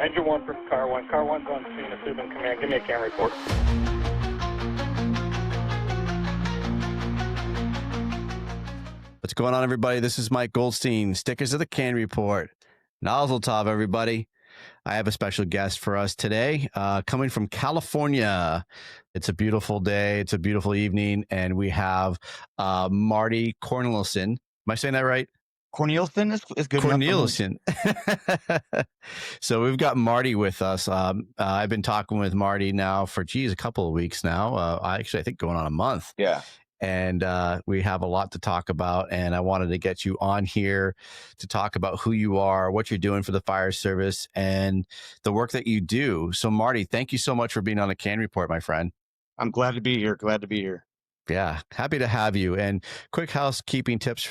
Engine 1 from Car 1. Car 1's on scene. Assuming command. Give me a C.A.N report. What's going on, everybody? This is Mike Goldstein. Stickers of the C.A.N report. Nozzle Tov, everybody. I have a special guest for us today, coming from California. It's a beautiful day. It's a beautiful evening. And we have Marty Cornilsen. Am I saying that right? Cornilsen is good. Cornilsen. So we've got Marty with us. I've been talking with Marty now for, a couple of weeks now. I think going on a month. Yeah. And we have a lot to talk about. And I wanted to get you on here to talk about who you are, what you're doing for the fire service, and the work that you do. So, Marty, thank you so much for being on the C.A.N report, my friend. I'm glad to be here. Yeah, happy to have you. And quick housekeeping tips.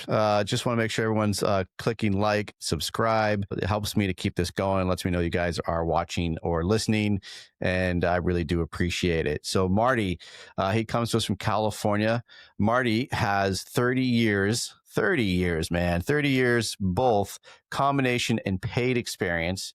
Just want to make sure everyone's clicking like, subscribe. It helps me to keep this going. Lets me know you guys are watching or listening. And I really do appreciate it. So Marty, he comes to us from California. Marty has 30 years, man, 30 years, both combination and paid experience.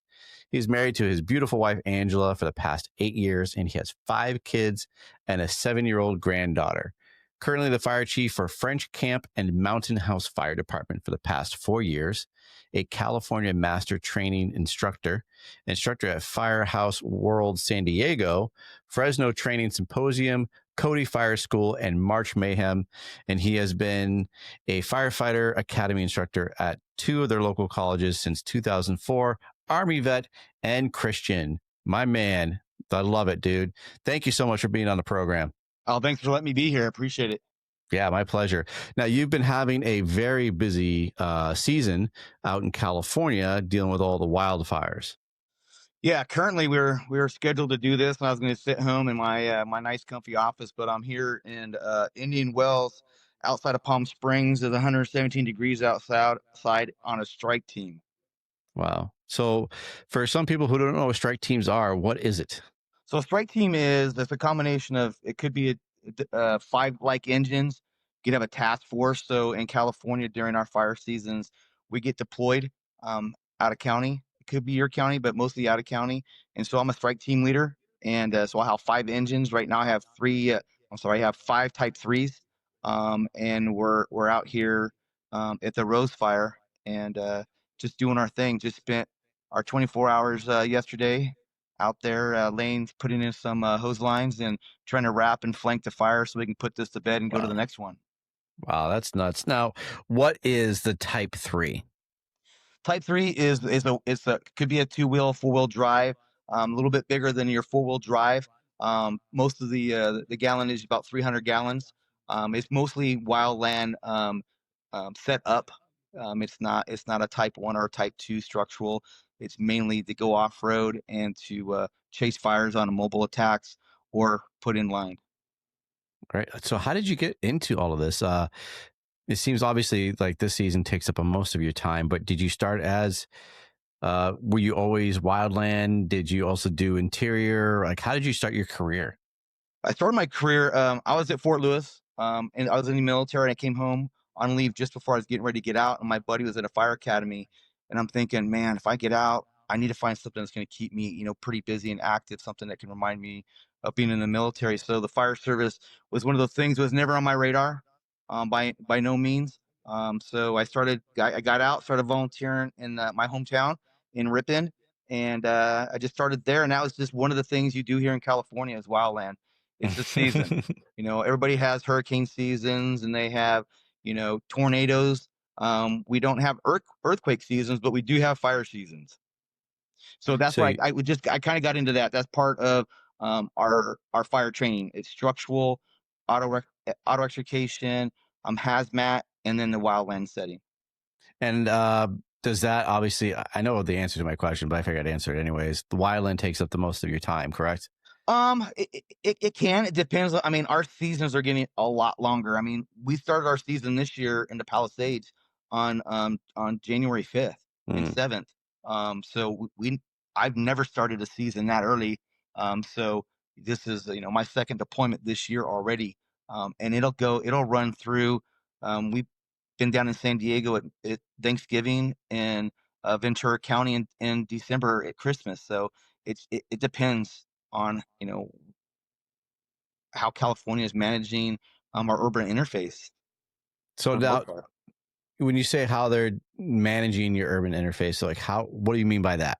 He's married to his beautiful wife, Angela, for the past 8 years, and he has 5 kids and a 7-year-old granddaughter. Currently the fire chief for French Camp and Mountain House Fire Department for the past 4 years, a California Master Training instructor at Firehouse World San Diego, Fresno Training Symposium, Cody Fire School, and March Mayhem. And he has been a firefighter academy instructor at 2 of their local colleges since 2004, Army vet and Christian. My man, I love it, dude. Thank you so much for being on the program. Oh, thanks for letting me be here. I appreciate it. Yeah, my pleasure. Now, you've been having a very busy season out in California dealing with all the wildfires. Yeah, currently we're scheduled to do this, and I was going to sit home in my my nice, comfy office, but I'm here in Indian Wells, outside of Palm Springs. It's 117 degrees outside on a strike team. Wow. So, for some people who don't know what strike teams are, what is it? So a strike team it's a combination of, it could be 5 like engines. You could have a task force. So in California during our fire seasons, we get deployed out of county. It could be your county, but mostly out of county. And so I'm a strike team leader. And so I have 5 engines. Right now I have 5 type 3s. And we're out here at the Rose Fire and just doing our thing. Just spent our 24 hours yesterday out there putting in some hose lines and trying to wrap and flank the fire so we can put this to bed and go to the next one. Wow, that's nuts. Now, what is the Type 3? Type 3 could be a 2-wheel, 4-wheel drive, a little bit bigger than your 4-wheel drive. Most of the gallon is about 300 gallons. It's mostly wildland set up. It's not a Type 1 or a Type 2 structural. It's mainly to go off-road and to chase fires on mobile attacks or put in line. Great. So how did you get into all of this? It seems obviously like this season takes up most of your time, but did you start as, were you always wildland? Did you also do interior? Like, how did you start your career? I started my career, I was at Fort Lewis, and I was in the military, and I came home on leave just before I was getting ready to get out, and my buddy was at a fire academy. And I'm thinking, man, if I get out, I need to find something that's going to keep me, pretty busy and active, something that can remind me of being in the military. So the fire service was one of those things that was never on my radar, by no means. So I got out, started volunteering in my hometown in Ripon, and I just started there. And that was just one of the things you do here in California is wildland. It's the season. Everybody has hurricane seasons, and they have, tornadoes. We don't have earthquake seasons, but we do have fire seasons. So that's why I kind of got into that. That's part of our fire training. It's structural, auto extrication, hazmat, and then the wildland setting. And does that, obviously, I know the answer to my question, but I figured I'd answer it anyways. The wildland takes up the most of your time, correct? It can. It depends. I mean, our seasons are getting a lot longer. I mean, we started our season this year in the Palisades on January 5th and 7th. So I've never started a season that early. So this is, my second deployment this year already. And it'll run through, we've been down in San Diego at Thanksgiving and Ventura County in December at Christmas. So it depends on how California is managing our urban interface So for the now, most part. when you say how they're managing your urban interface, so like what do you mean by that?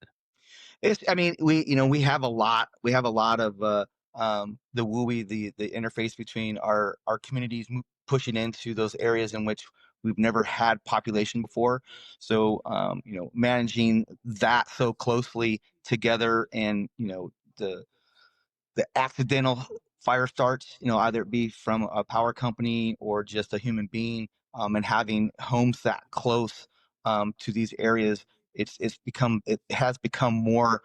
I mean, we have a lot. We have a lot of the WUI, the interface between our communities pushing into those areas in which we've never had population before. So, managing that so closely together, and the accidental fire starts, either it be from a power company or just a human being, and having homes that close to these areas, it has become more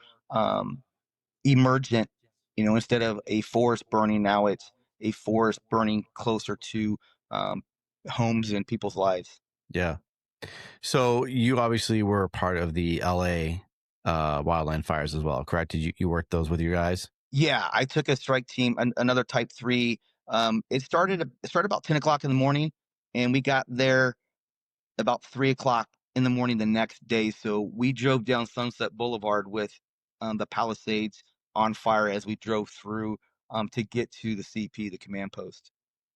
emergent. Instead of a forest burning, now it's a forest burning closer to um, homes and people's lives. Yeah. So you obviously were part of the LA wildland fires as well, correct? Did you work those with you guys? Yeah, I took a strike team, another Type 3. It started about 10 o'clock in the morning, and we got there about 3 o'clock in the morning the next day. So we drove down Sunset Boulevard with the Palisades on fire as we drove through to get to the CP, the command post.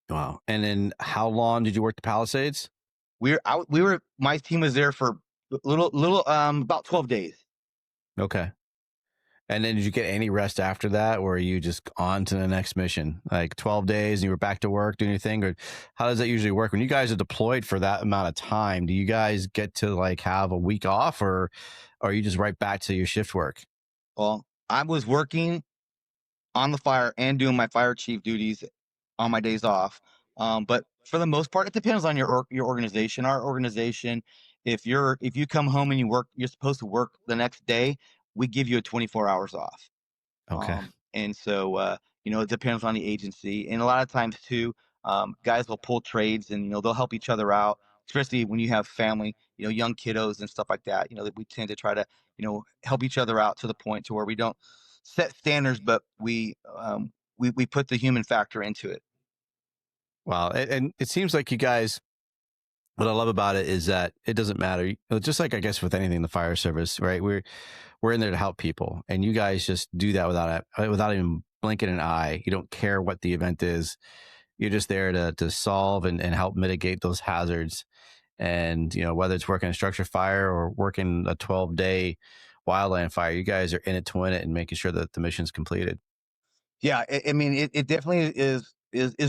Wow. And then how long did you work the Palisades? My team was there for about 12 days. Okay. And then did you get any rest after that, or are you just on to the next mission? Like 12 days and you were back to work doing your thing? Or how does that usually work? When you guys are deployed for that amount of time, do you guys get to like have a week off, or are you just right back to your shift work? Well, I was working on the fire and doing my fire chief duties on my days off. But for the most part, it depends on your organization. Our organization, if you come home and you're supposed to work the next day. We give you a 24 hours off. Okay. And so it depends on the agency, and a lot of times too, guys will pull trades, and they'll help each other out, especially when you have family, young kiddos and stuff like that. That we tend to try to help each other out to the point to where we don't set standards, but we put the human factor into it. Wow. And it seems like you guys, what I love about it is that it doesn't matter. Just like I guess with anything in the fire service, right? We're in there to help people, and you guys just do that without even blinking an eye. You don't care what the event is. You're just there to solve and help mitigate those hazards. And whether it's working a structure fire or working a 12-day wildland fire, you guys are in it to win it and making sure that the mission's completed. Yeah, I mean, it definitely is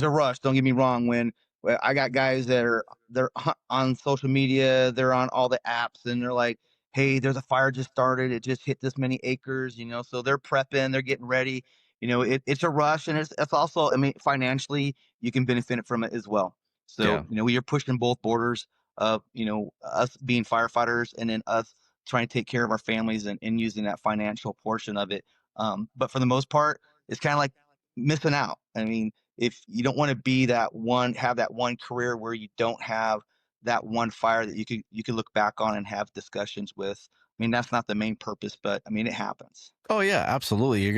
a rush. Don't get me wrong. When I got guys they're on social media, they're on all the apps, and they're like, "Hey, there's a fire just started. It just hit this many acres." So they're prepping, they're getting ready. It's a rush, and it's also, I mean, financially, you can benefit from it as well. So Yeah. you're pushing both borders of us being firefighters, and then us trying to take care of our families, and using that financial portion of it. But for the most part, it's kind of like missing out. I mean, if you don't want to have that one career where you don't have that one fire that you could look back on and have discussions with. I mean, that's not the main purpose, but I mean, it happens. Oh yeah, absolutely.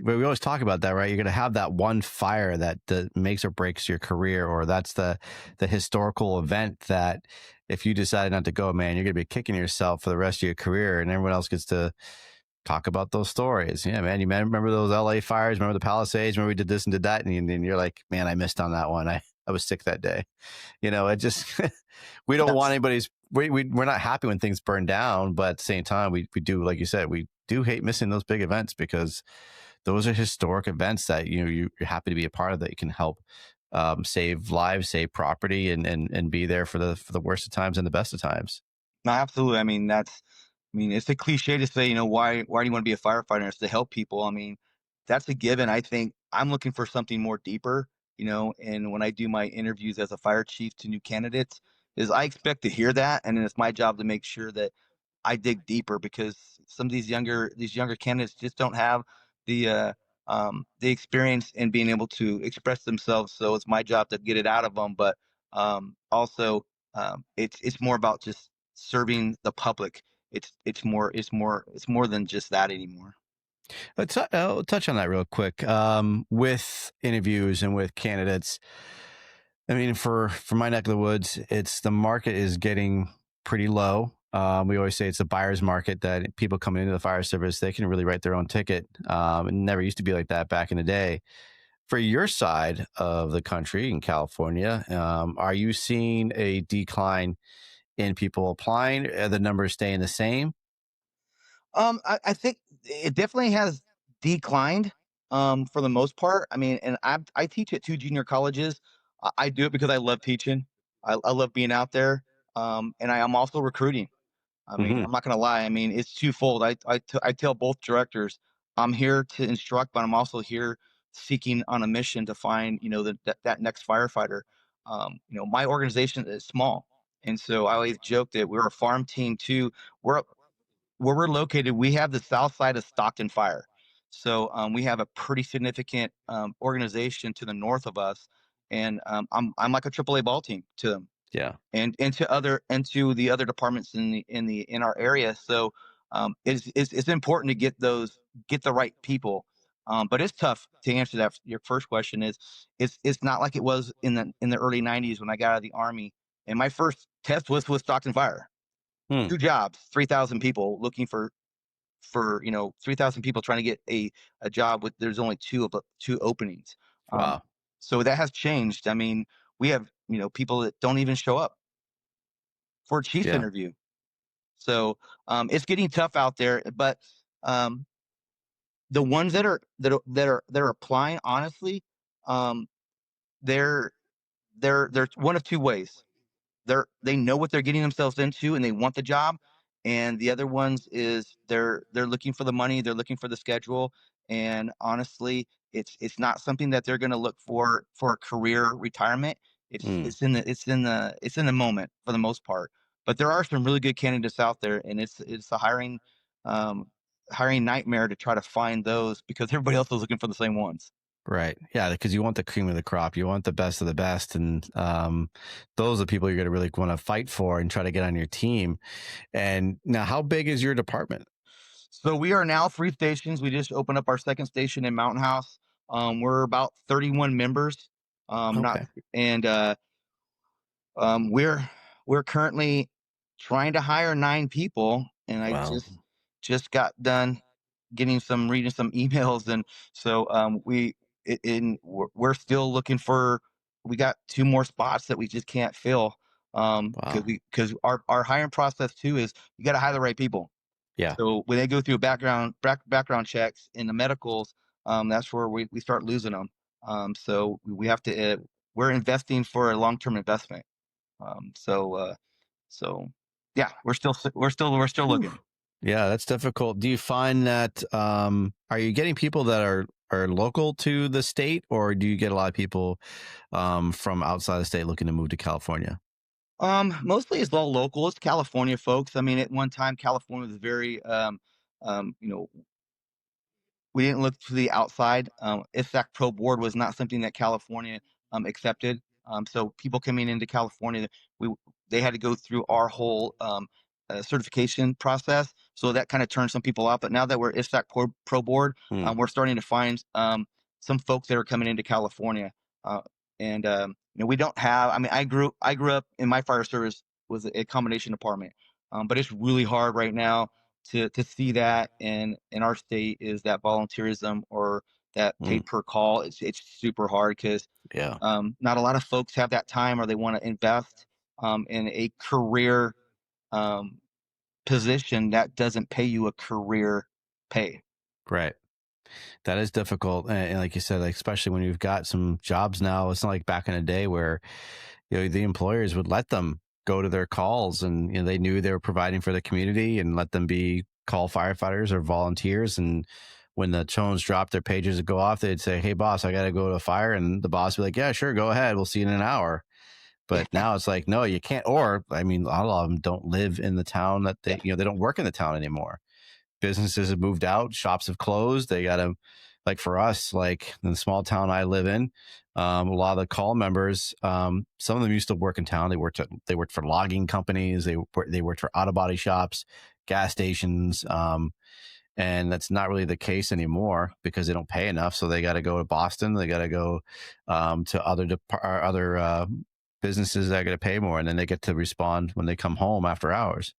We always talk about that, right? You're gonna have that one fire that makes or breaks your career, or that's the historical event that if you decide not to go, man, you're gonna be kicking yourself for the rest of your career, and everyone else gets to talk about those stories. Yeah, man, remember those LA fires? Remember the Palisades? Remember we did this and did that? And you're like, man, I missed on that one. I was sick that day. It just we don't want anybody's. We're not happy when things burn down, but at the same time, we do, like you said, we do hate missing those big events, because those are historic events that you're happy to be a part of, that you can help save lives, save property, and be there for the worst of times and the best of times. No, absolutely. I mean, it's a cliche to say, why do you want to be a firefighter? It's to help people. I mean, that's a given. I think I'm looking for something more deeper, and when I do my interviews as a fire chief to new candidates, is I expect to hear that. And then it's my job to make sure that I dig deeper, because some of these younger candidates just don't have the experience in being able to express themselves. So it's my job to get it out of them. But also, it's more about just serving the public. It's more than just that anymore. I'll touch on that real quick. With interviews and with candidates, I mean, for my neck of the woods, it's the market is getting pretty low. We always say it's a buyer's market, that people coming into the fire service, they can really write their own ticket. It never used to be like that back in the day. For your side of the country in California, are you seeing a decline in people applying? Are the numbers staying the same? I think it definitely has declined for the most part. I mean, and I teach at 2 junior colleges. I do it because I love teaching. I love being out there. And I'm also recruiting. I mean, Hmm. I'm not gonna lie. I mean, it's twofold. I tell both directors I'm here to instruct, but I'm also here seeking on a mission to find, that next firefighter. My organization is small, and so I always joke that we're a farm team too. We're where we're located. We have the south side of Stockton Fire, so we have a pretty significant organization to the north of us, and I'm like a AAA ball team to them Yeah. and into the other departments in our area. So it's important to get the right people. But it's tough to answer that. Your first question is it's not like it was in the early '90s when I got out of the Army, and my first test was with Stockton Fire. Hmm. 2 jobs, 3,000 people looking for 3,000 people trying to get a job with there's only two openings. Um, Wow. so that has changed. I mean, we have people that don't even show up for a chief's Yeah. interview. So it's getting tough out there. But um, the ones that are applying, honestly, um, they're they're one of two ways. They know what they're getting themselves into and they want the job, and the other ones is they're looking for the money, they're looking for the schedule, and honestly it's not something that they're going to look for a career retirement. it's Mm. it's in the it's in the it's in the moment for the most part, but there are some really good candidates out there, and it's a um hiring nightmare to try to find those because everybody else is looking for the same ones. Right. Yeah, because you want the cream of the crop. You want the best of the best. And those are the people you're going to really want to fight for and try to get on your team. And now, how big is your department? So we are now 3 stations. We just opened up our second station in Mountain House. We're about 31 members. Not Okay. and we're currently trying to hire 9 people, and I Wow. just got done reading some emails, and so we're still looking for. We got 2 more spots that we just can't fill Wow. because our hiring process too is you got to hire the right people. Yeah. So when they go through background checks in the medicals, that's where we start losing them. So we have to we're investing for a long-term investment. Um, so uh, so yeah, we're still Whew. looking. Yeah, that's difficult. Do you find that are you getting people that are local to the state, or do you get a lot of people from outside the state looking to move to California? Mostly it's all local. It's California folks. I mean, at one time, California was very, um, you know, we didn't look to the outside. ISAC Pro Board was not something that California accepted. So people coming into California, we they had to go through our whole certification process. So that kind of turned some people off. But now that we're ISAC Pro Board, Hmm. we're starting to find some folks that are coming into California. Uh, and we don't have. I mean, I grew up in my fire service was a combination department, but it's really hard right now to see that in our state is that volunteerism or that Hmm. paid per call. It's super hard because Yeah. not a lot of folks have that time or they want to invest in a career um, position that doesn't pay you a career pay. Right. That is difficult, and like you said, like, especially when you've got some jobs now, it's not like back in the day where the employers would let them go to their calls, and they knew they were providing for the community, and let them be call firefighters or volunteers. And when the tones dropped, their pagers would go off. They'd say, "Hey, boss, I got to go to a fire," and the boss would be like, "Yeah, sure, go ahead. We'll see you in an hour." But now it's like, no, you can't. Or I mean, a lot of them don't live in the town that they don't work in the town anymore. Businesses have moved out, shops have closed. They got to, like for us, like in the small town I live in, a lot of the call members, some of them used to work in town. They worked for logging companies. They worked for auto body shops, gas stations, and that's not really the case anymore because they don't pay enough. So they got to go to Boston. They got to go to other businesses that are going to pay more, and then they get to respond when they come home after hours.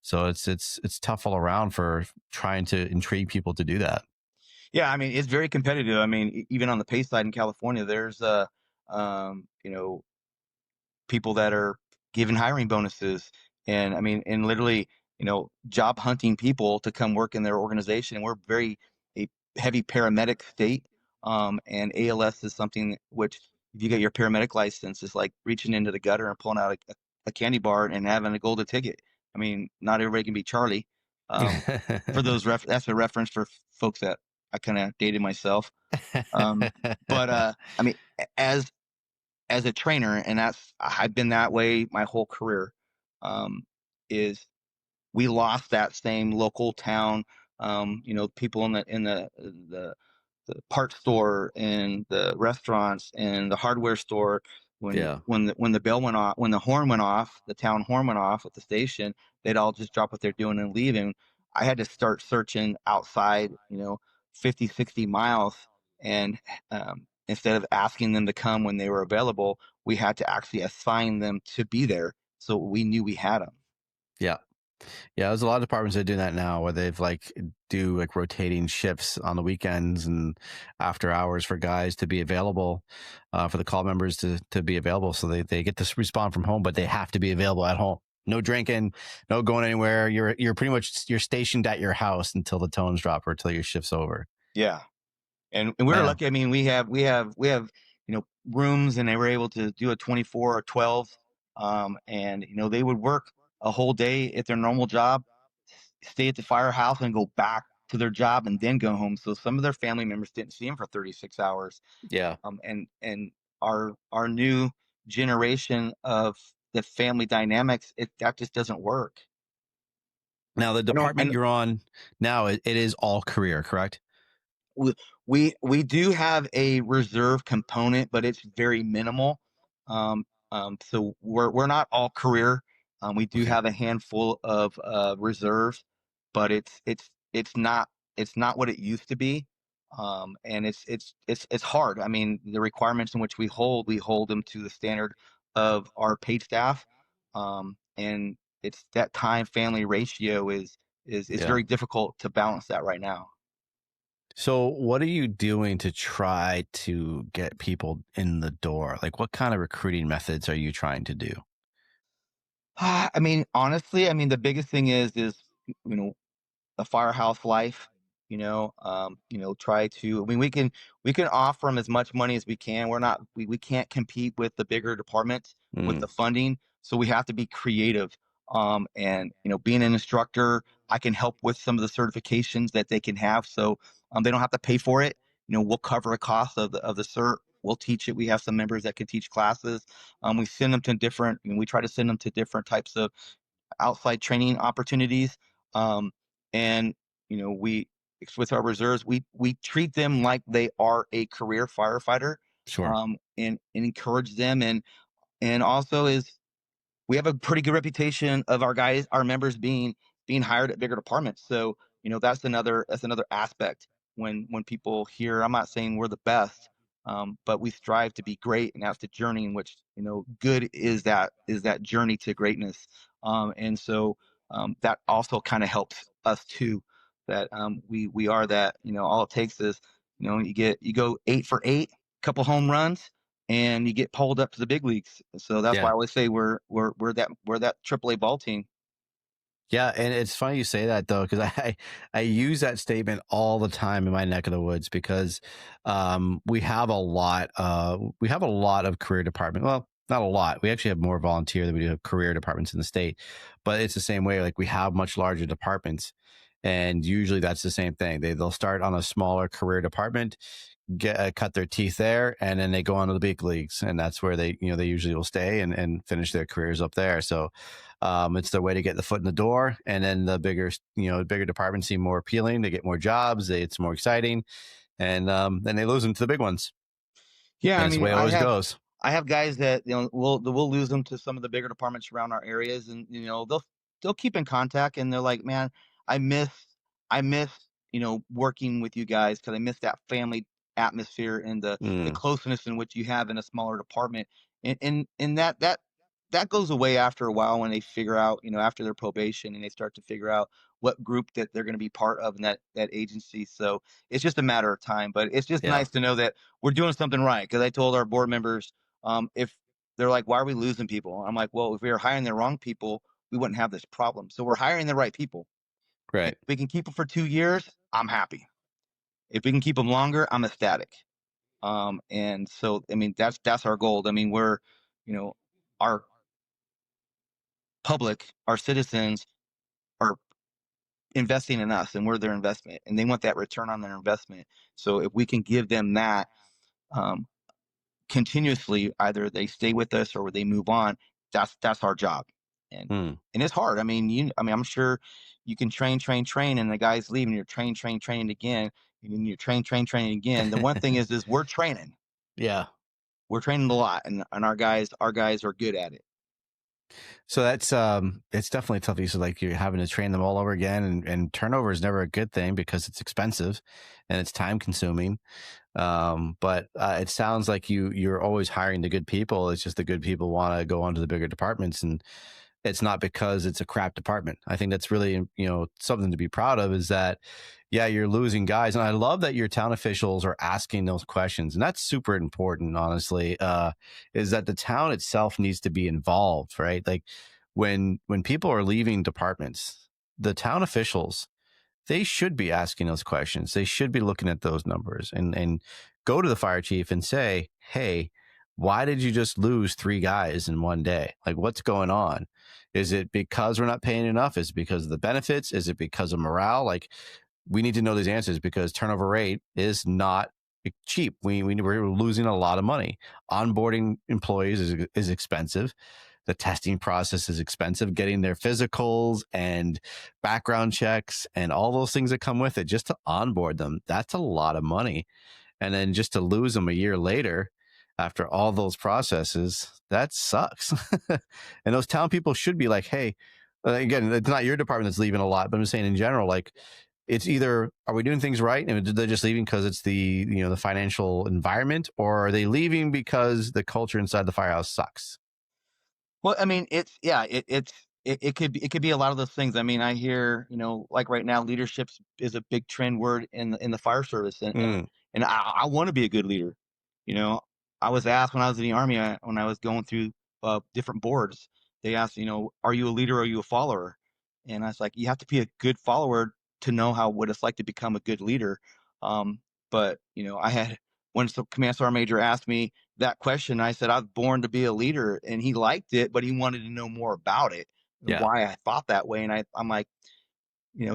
So it's tough all around for trying to intrigue people to do that. Yeah, I mean, it's very competitive. I mean, even on the pay side in California, there's you know, people that are given hiring bonuses, and I mean, and literally, job hunting people to come work in their organization. And we're very a heavy paramedic state, and ALS is something which, if you get your paramedic license, is like reaching into the gutter and pulling out a candy bar and having a golden ticket. I mean, not everybody can be Charlie. For those that's a reference for folks that I kind of dated myself. But I mean, as as a trainer, and I've been that way my whole career, um, is we lost that same local town, people in the parts store and the restaurants and the hardware store. When Yeah. when the bell went off, when the horn went off, the town horn went off at the station, they'd all just drop what they're doing and leave. And I had to start searching outside, 50, 60 miles. And instead of asking them to come when they were available, we had to actually assign them to be there, so we knew we had them. Yeah. Yeah, there's a lot of departments that do that now where they've like do like rotating shifts on the weekends and after hours for guys to be available, for the call members to be available. So they get to respond from home, but they have to be available at home. No drinking, no going anywhere. You're pretty much you're stationed at your house until the tones drop or until your shift's over. Yeah. And we're Man, lucky. I mean, we have rooms, and they were able to do a 24 or 12, and they would work a whole day at their normal job, stay at the firehouse, and go back to their job and then go home. So some of their family members didn't see them for 36 hours. yeah. And our new generation of the family dynamics, that just doesn't work. Now the I don't. department you're on now, it is all career, correct? We do have a reserve component, but it's very minimal. So we're not all career. We do Okay. have a handful of reserves, but it's not what it used to be. And it's hard. I mean, the requirements in which we hold them to the standard of our paid staff. And it's that time family ratio is Yeah. very difficult to balance that right now. So, what are you doing to try to get people in the door? Like, what kind of recruiting methods are you trying to do? I mean, honestly, I mean, the biggest thing is you know a firehouse life. Try to. I mean, we can offer them as much money as we can. We can't compete with the bigger departments with Mm, the funding, so we have to be creative. And being an instructor, I can help with some of the certifications that they can have, so they don't have to pay for it. We'll cover a cost of the cert. We'll teach it. We have some members that can teach classes. We send them to different. We try to send them to different types of outside training opportunities. And we with our reserves, we treat them like they are a career firefighter, sure. and encourage them. And also is we have a pretty good reputation of our members being hired at bigger departments. So that's another aspect when people hear. I'm not saying we're the best, but we strive to be great, and that's the journey in which good is that journey to greatness. And so that also kind of helps us too. That we are that. All it takes is you go 8 for 8, couple home runs, and you get pulled up to the big leagues. So that's why I Yeah. always say we're that AAA ball team. Yeah. And it's funny you say that, though, because I use that statement all the time in my neck of the woods because we have a lot of career department. Well, not a lot. We actually have more volunteer than we do have career departments in the state. But it's the same way. Like, we have much larger departments. And usually that's the same thing. They'll start on a smaller career department, get cut their teeth there, and then they go on to the big leagues, and that's where they usually will stay and finish their careers up there. So it's their way to get the foot in the door, and then the bigger departments seem more appealing. They get more jobs, it's more exciting, and then they lose them to the big ones, Yeah, and I it's the mean, way it always goes. I have guys that we'll lose them to some of the bigger departments around our areas, and they'll keep in contact, and they're like, man, I miss I miss working with you guys, because I miss that family atmosphere and the Mm, closeness in which you have in a smaller department. And that that goes away after a while when they figure out, after their probation, and they start to figure out what group that they're going to be part of in that agency. So it's just a matter of time. But it's just Yeah. nice to know that we're doing something right. Because I told our board members, if they're like, why are we losing people? I'm like, well, if we were hiring the wrong people, we wouldn't have this problem. So we're hiring the right people. Right. If we can keep them for 2 years, I'm happy. If we can keep them longer, I'm ecstatic. And so, I mean, that's our goal. I mean, we're, our public, our citizens are investing in us, and we're their investment, and they want that return on their investment. So if we can give them that, um, continuously, either they stay with us or they move on. That's our job. And Hmm. and it's hard. I mean, I'm sure you can train, and the guy's leaving. You're training again, and then you're training again. The one thing is we're training. Yeah. We're training a lot, and our guys are good at it. So that's it's definitely tough. You said like you're having to train them all over again, and turnover is never a good thing because it's expensive and it's time consuming. But it sounds like you're always hiring the good people. It's just the good people want to go on to the bigger departments, and it's not because it's a crap department. I think that's really, something to be proud of, is that, yeah, you're losing guys. And I love that your town officials are asking those questions. And that's super important, honestly, is that the town itself needs to be involved, right? Like when people are leaving departments, the town officials, they should be asking those questions. They should be looking at those numbers and go to the fire chief and say, hey, why did you just lose 3 guys in one day? Like, what's going on? Is it because we're not paying enough? Is it because of the benefits? Is it because of morale? Like, we need to know these answers because turnover rate is not cheap. We're losing a lot of money. Onboarding employees is expensive. The testing process is expensive. Getting their physicals and background checks and all those things that come with it, just to onboard them, that's a lot of money. And then just to lose them a year later after all those processes, that sucks. And those town people should be like, hey, again, it's not your department that's leaving a lot, but I'm saying in general, like, it's either, are we doing things right and they're just leaving because it's the the financial environment, or are they leaving because the culture inside the firehouse sucks? Well, I mean, it could be a lot of those things. I mean, I hear, like right now, leadership is a big trend word in the fire service, Mm, and I want to be a good leader. You know, I was asked when I was in the army, when I was going through different boards, they asked, are you a leader or are you a follower? And I was like, you have to be a good follower to know what it's like to become a good leader. Um, but I had when the command sergeant major asked me that question, I said, I was born to be a leader, and he liked it, but he wanted to know more about it and yeah, why I thought that way. And I'm like,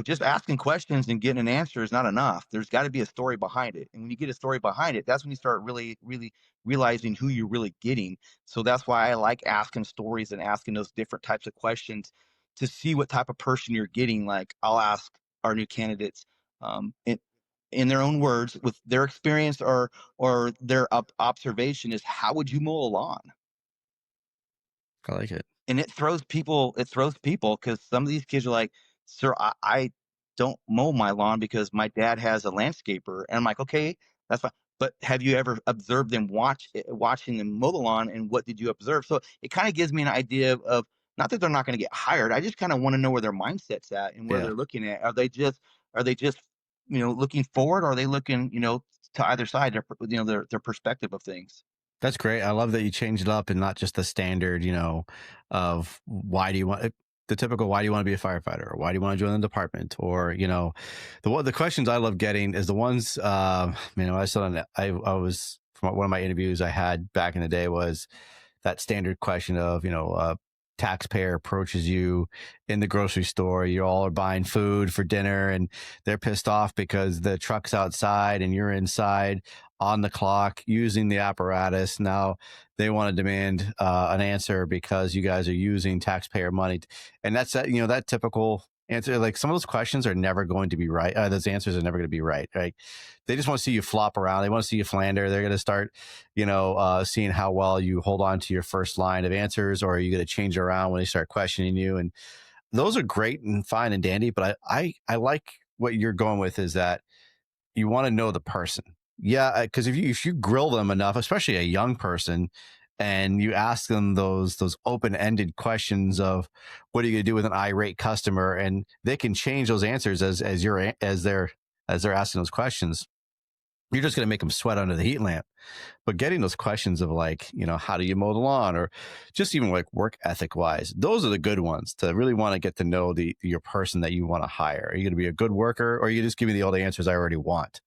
just asking questions and getting an answer is not enough. There's got to be a story behind it. And when you get a story behind it, that's when you start really, really realizing who you're really getting. So that's why I like asking stories and asking those different types of questions to see what type of person you're getting. Like I'll ask our new candidates, in their own words, with their experience or their observation, is how would you mow a lawn? I like it. And it throws people because some of these kids are like, sir, I don't mow my lawn because my dad has a landscaper. And I'm like, okay, that's fine. But have you ever observed them watching them mow the lawn, and what did you observe? So it kind of gives me an idea of not that they're not going to get hired. I just kind of want to know where their mindset's at and where Yeah. they're looking at. Are they just looking forward, or are they looking to either side, their perspective of things? That's great. I love that you changed it up and not just the standard, of why do you want the typical why do you want to be a firefighter, or why do you want to join the department, or the questions I love getting is the ones I said I was from one of my interviews I had back in the day was that standard question of taxpayer approaches you in the grocery store. You all are buying food for dinner and they're pissed off because the truck's outside and you're inside on the clock using the apparatus. Now they want to demand an answer because you guys are using taxpayer money. And that's that typical answer. Like some of those questions are never going to be right. Those answers are never going to be right. Right. They just want to see you flop around. They want to see you flounder. They're going to start, seeing how well you hold on to your first line of answers, or are you going to change it around when they start questioning you? And those are great and fine and dandy. But I like what you're going with, is that you want to know the person. Yeah. Because if you grill them enough, especially a young person, and you ask them those open-ended questions of what are you going to do with an irate customer, and they can change those answers as they're asking those questions. You're just going to make them sweat under the heat lamp. But getting those questions of like, how do you mow the lawn, or just even like work ethic wise, those are the good ones to really want to get to know your person that you want to hire. Are you going to be a good worker, or are you just give me all the answers I already want?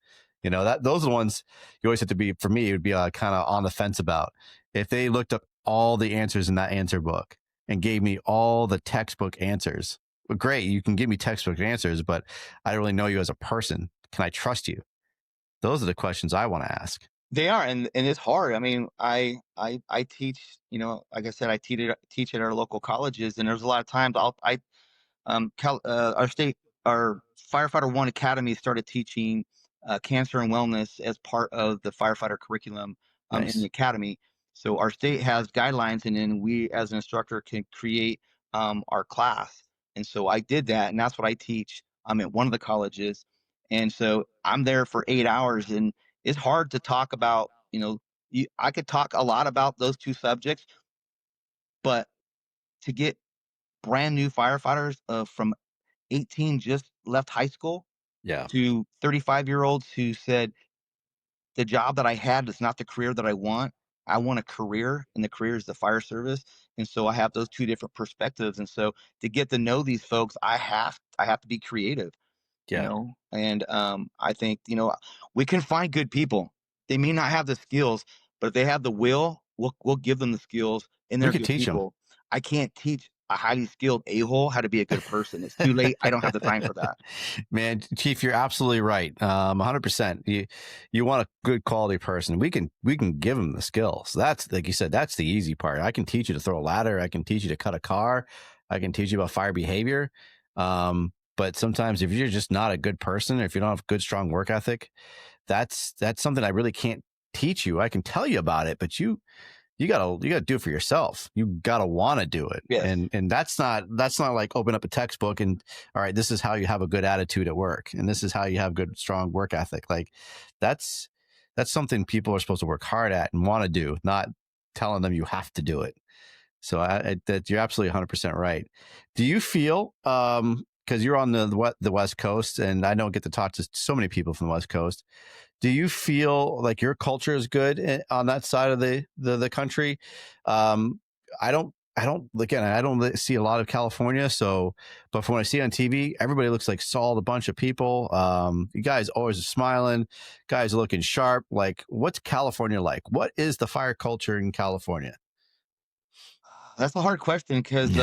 Those are the ones you always have to be, for me, it would be kind of on the fence about. If they looked up all the answers in that answer book and gave me all the textbook answers, well, great, you can give me textbook answers, but I don't really know you as a person. Can I trust you? Those are the questions I want to ask. They are, and it's hard. I mean, I teach, like I said, I teach at our local colleges, and there's a lot of times our Firefighter 1 Academy started teaching cancer and wellness as part of the firefighter curriculum Nice. in the academy. So our state has guidelines, and then we as an instructor can create our class. And so I did that, and that's what I teach. I'm at one of the colleges, and so I'm there for 8 hours, and it's hard to talk about, I could talk a lot about those two subjects, but to get brand new firefighters from 18 just left high school Yeah. to 35-year-olds who said, the job that I had is not the career that I want. I want a career, and the career is the fire service. And so I have those two different perspectives. And so to get to know these folks, I have to be creative, Yeah. And I think, we can find good people. They may not have the skills, but if they have the will, we'll give them the skills, and We they're could good teach them. people. I can't teach a highly skilled a-hole how to be a good person. It's too late. I don't have the time for that. Man, Chief, you're absolutely right. 100%. You want a good quality person. We can give them the skills. That's, like you said, that's the easy part. I can teach you to throw a ladder. I can teach you to cut a car. I can teach you about fire behavior. But sometimes if you're just not a good person, or if you don't have good, strong work ethic, that's something I really can't teach you. I can tell you about it, but you gotta do it for yourself. You gotta want to do it. Yes. And that's not like open up a textbook and, all right, this is how you have a good attitude at work, and this is how you have good, strong work ethic. Like that's something people are supposed to work hard at and want to do, not telling them you have to do it. So that you're absolutely 100% right. Do you feel, because you're on the West Coast, and I don't get to talk to so many people from the West Coast, do you feel like your culture is good on that side of the country? I don't see a lot of California. So, but from what I see on TV, everybody looks like solid, a bunch of people. You guys always are smiling, guys are looking sharp. Like, what's California like? What is the fire culture in California? That's a hard question because,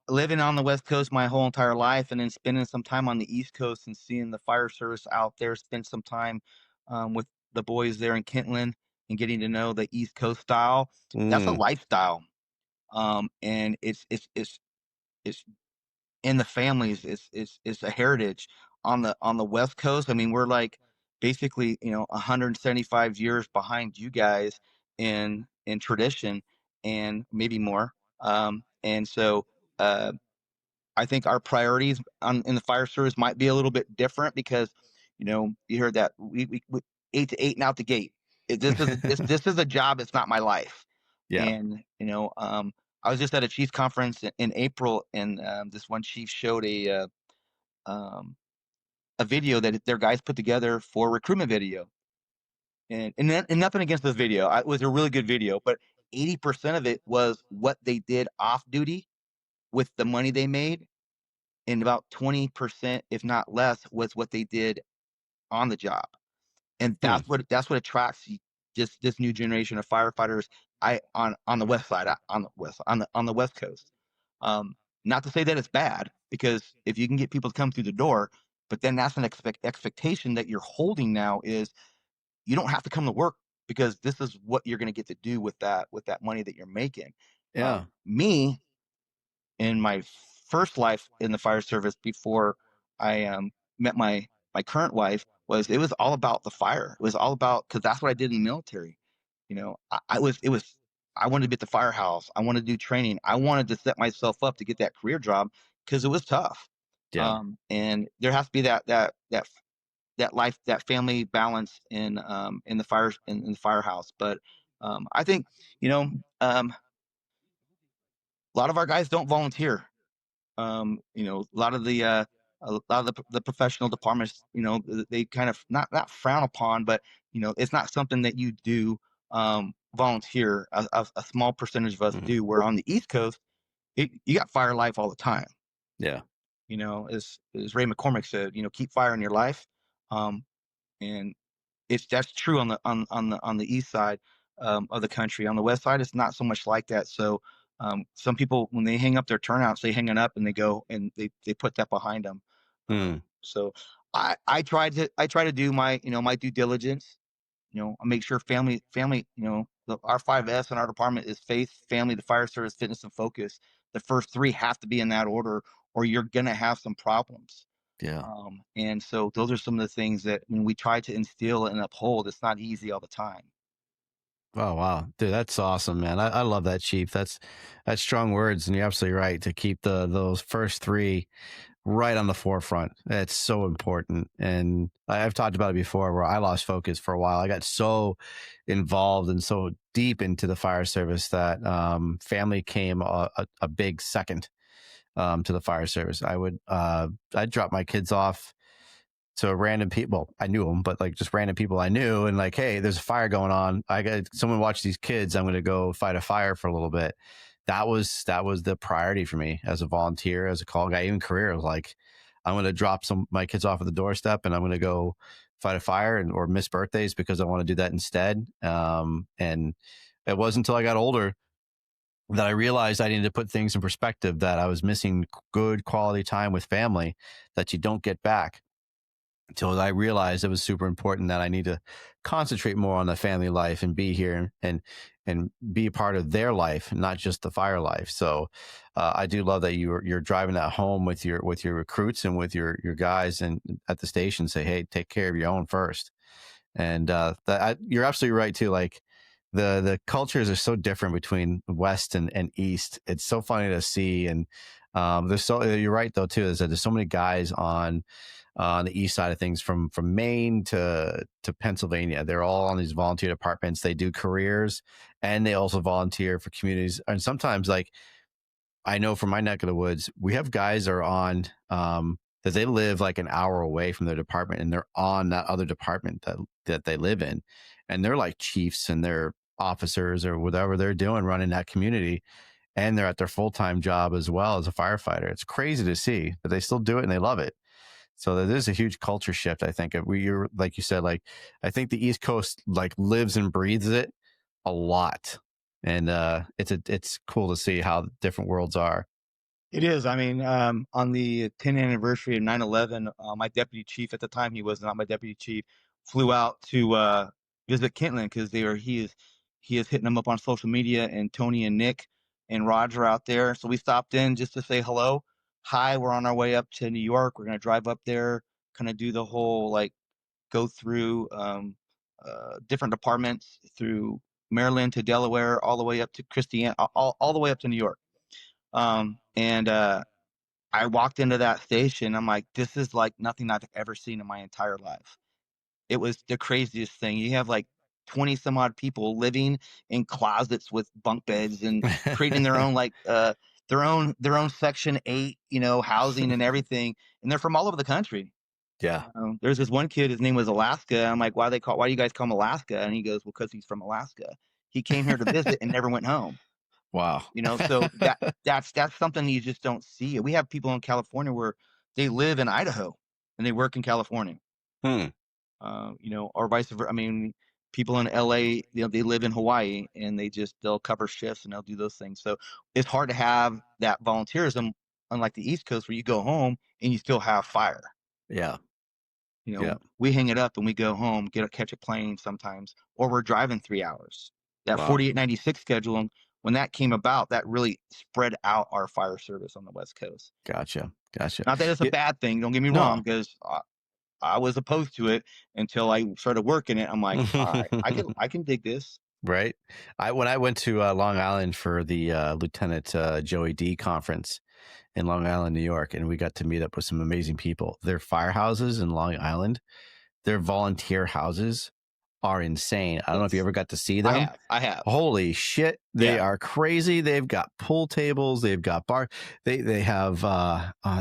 living on the West Coast my whole entire life, and then spending some time on the East Coast and seeing the fire service out there, spend some time with the boys there in Kentland and getting to know the East Coast style. That's a lifestyle, and it's in the families. It's a heritage on the West Coast. I mean, we're like basically 175 years behind you guys in tradition, and maybe more. And so I think our priorities in the fire service might be a little bit different because you heard that we 8 to 8 and out the gate. This is a job. It's not my life. Yeah. And I was just at a chiefs conference in April, and this one chief showed a video that their guys put together for recruitment video. And nothing against this video. It was a really good video, but 80% of it was what they did off duty with the money they made, and about 20%, if not less, was what they did on the job. And that's what attracts just this new generation of firefighters. On the west side, on the West Coast. Not to say that it's bad, because if you can get people to come through the door, but then that's an expectation that you're holding now is you don't have to come to work, because this is what you're going to get to do with that money that you're making. Yeah. Me, in my first life in the fire service before I met my current wife, it was all about the fire. It was all about, because that's what I did in the military. I wanted to be at the firehouse. I wanted to do training. I wanted to set myself up to get that career job because it was tough. Yeah. And there has to be that life, that family balance in the firehouse. But I think, a lot of our guys don't volunteer. A lot of the professional departments, they kind of not frown upon, but it's not something that you do volunteer. A small percentage of us do. Where on the East Coast, you got fire life all the time. Yeah. As Ray McCormick said, keep fire in your life, and that's true on the east side of the country. On the west side, it's not so much like that. So some people, when they hang up their turnouts, they hang it up and they go and they put that behind them. So I try to do my due diligence. I make sure family. Our 5S in our department is faith, family, the fire service, fitness, and focus. The first three have to be in that order, or you're gonna have some problems. Yeah. And so those are some of the things that when we try to instill and uphold, it's not easy all the time. Oh, wow. Dude, that's awesome, man. I love that, Chief. That's strong words. And you're absolutely right to keep those first three right on the forefront. It's so important. And I've talked about it before where I lost focus for a while. I got so involved and so deep into the fire service that family came a big second to the fire service. I'd drop my kids off to random people. I knew them, but like just random people I knew, and like, hey, there's a fire going on. I got someone watch these kids. I'm going to go fight a fire for a little bit. That was the priority for me as a volunteer, as a call guy, even career. I was like, I'm going to drop my kids off at the doorstep, and I'm going to go fight a fire or miss birthdays because I want to do that instead. And it wasn't until I got older that I realized I needed to put things in perspective, that I was missing good quality time with family that you don't get back. Until I realized it was super important that I need to concentrate more on the family life and be here and be a part of their life, not just the fire life. So I do love that you're driving that home with your recruits and with your guys and at the station. Say, hey, take care of your own first. And you're absolutely right too. Like the cultures are so different between West and East. It's so funny to see. And you're right though too, is that there's so many guys on the east side of things from Maine to Pennsylvania. They're all on these volunteer departments. They do careers and they also volunteer for communities. And sometimes, like, I know from my neck of the woods, we have guys that are on that they live like an hour away from their department, and they're on that other department that they live in, and they're like chiefs and they're officers or whatever they're doing running that community, and they're at their full-time job as well as a firefighter. It's crazy to see, but they still do it and they love it. So there's a huge culture shift. I think you're like you said, like, I think the East Coast like lives and breathes it a lot. And it's cool to see how different worlds are. It is. I mean, on the 10th anniversary of 9/11, my deputy chief at the time, he was not my deputy chief, flew out to visit Kentland because he is hitting them up on social media, and Tony and Nick and Roger out there. So we stopped in just to say hello. Hi, we're on our way up to New York. We're gonna drive up there, kind of do the whole like go through different departments through Maryland to Delaware, all the way up to Christiana, all the way up to New York. And I walked into that station. I'm like, this is like nothing I've ever seen in my entire life. It was the craziest thing. You have like 20 some odd people living in closets with bunk beds and creating their own like their own Section 8, housing and everything. And they're from all over the country. Yeah. There's this one kid, his name was Alaska. I'm like, why do you guys call him Alaska? And he goes, well, because he's from Alaska. He came here to visit and never went home. Wow. So that's something you just don't see. We have people in California where they live in Idaho and they work in California. Or vice versa. I mean, people in LA, they live in Hawaii and they'll cover shifts and they'll do those things. So it's hard to have that volunteerism, unlike the East Coast where you go home and you still have fire. Yeah. We hang it up and we go home, catch a plane sometimes, or we're driving 3 hours. That 4896 schedule, when that came about, that really spread out our fire service on the West Coast. Gotcha. Not that it's a bad thing. Don't get me wrong, because I was opposed to it until I started working it. I'm like, all right, I can dig this. Right. When I went to Long Island for the Lieutenant Joey D conference in Long Island, New York, and we got to meet up with some amazing people. Their firehouses in Long Island, their volunteer houses are insane. I don't know if you Yes. ever got to see them. I have. Holy shit, they Yeah. are crazy. They've got pool tables, they've got bar. They have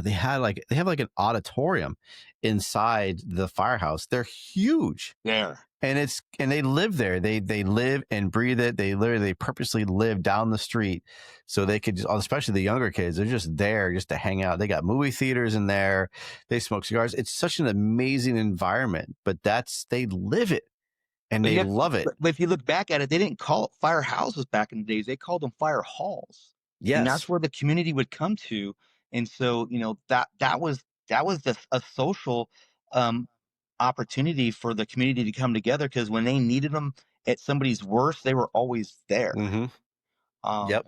they have like an auditorium inside the firehouse. They're huge. There. And they live there. They live and breathe it. They purposely live down the street so they could just, especially the younger kids, they're just there just to hang out. They got movie theaters in there. They smoke cigars. It's such an amazing environment, but they live it and they love it. But if you look back at it, they didn't call it firehouses back in the days. They called them fire halls. Yes. And that's where the community would come to. And so, that was a social opportunity for the community to come together, because when they needed them at somebody's worst, they were always there. Yep.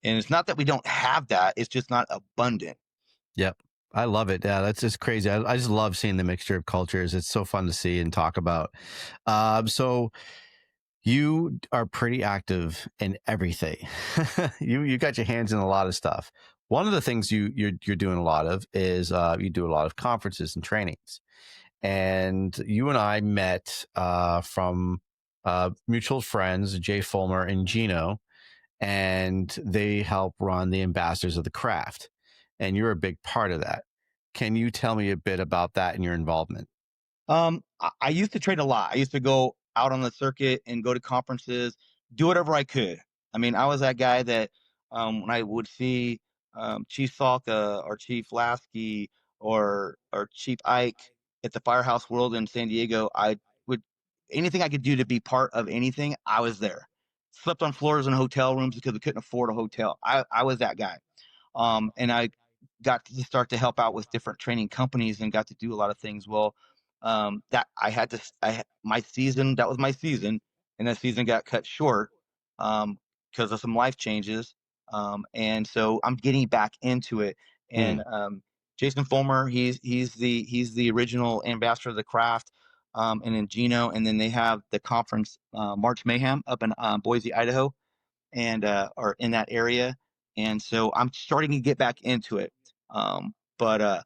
And it's not that we don't have that, it's just not abundant. Yep. I love it. Yeah, that's just crazy. I just love seeing the mixture of cultures. It's so fun to see and talk about. So you are pretty active in everything. You got your hands in a lot of stuff. One of the things you're doing a lot of is you do a lot of conferences and trainings. And you and I met from mutual friends, Jay Fulmer and Gino, and they help run the Ambassadors of the Craft. And you're a big part of that. Can you tell me a bit about that and your involvement? I used to train a lot. I used to go out on the circuit and go to conferences, do whatever I could. I mean, I was that guy that when I would see Chief Salka or Chief Lasky or Chief Ike at the Firehouse World in San Diego, I would anything I could do to be part of anything, I was there. Slept on floors in hotel rooms because we couldn't afford a hotel. I was that guy. And I got to start to help out with different training companies and got to do a lot of things. Well, that my season, that was my season, and that season got cut short because of some life changes. And so I'm getting back into it. And Jason Fulmer, he's the original ambassador of the craft. And then Gino, and then they have the conference March Mayhem up in Boise, Idaho, and or in that area. And so I'm starting to get back into it. But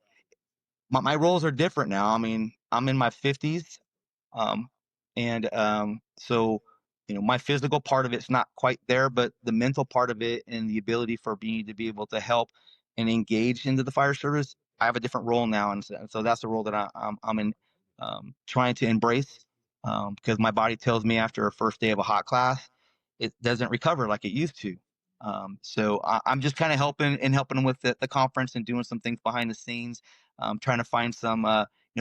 my roles are different now. I mean, I'm in my 50s. So, my physical part of it's not quite there, but the mental part of it and the ability for me to be able to help and engage into the fire service, I have a different role now. And so that's the role that I'm in, trying to embrace, because my body tells me after a first day of a hot class, it doesn't recover like it used to. So I'm just kind of helping them with the conference and doing some things behind the scenes, trying to find some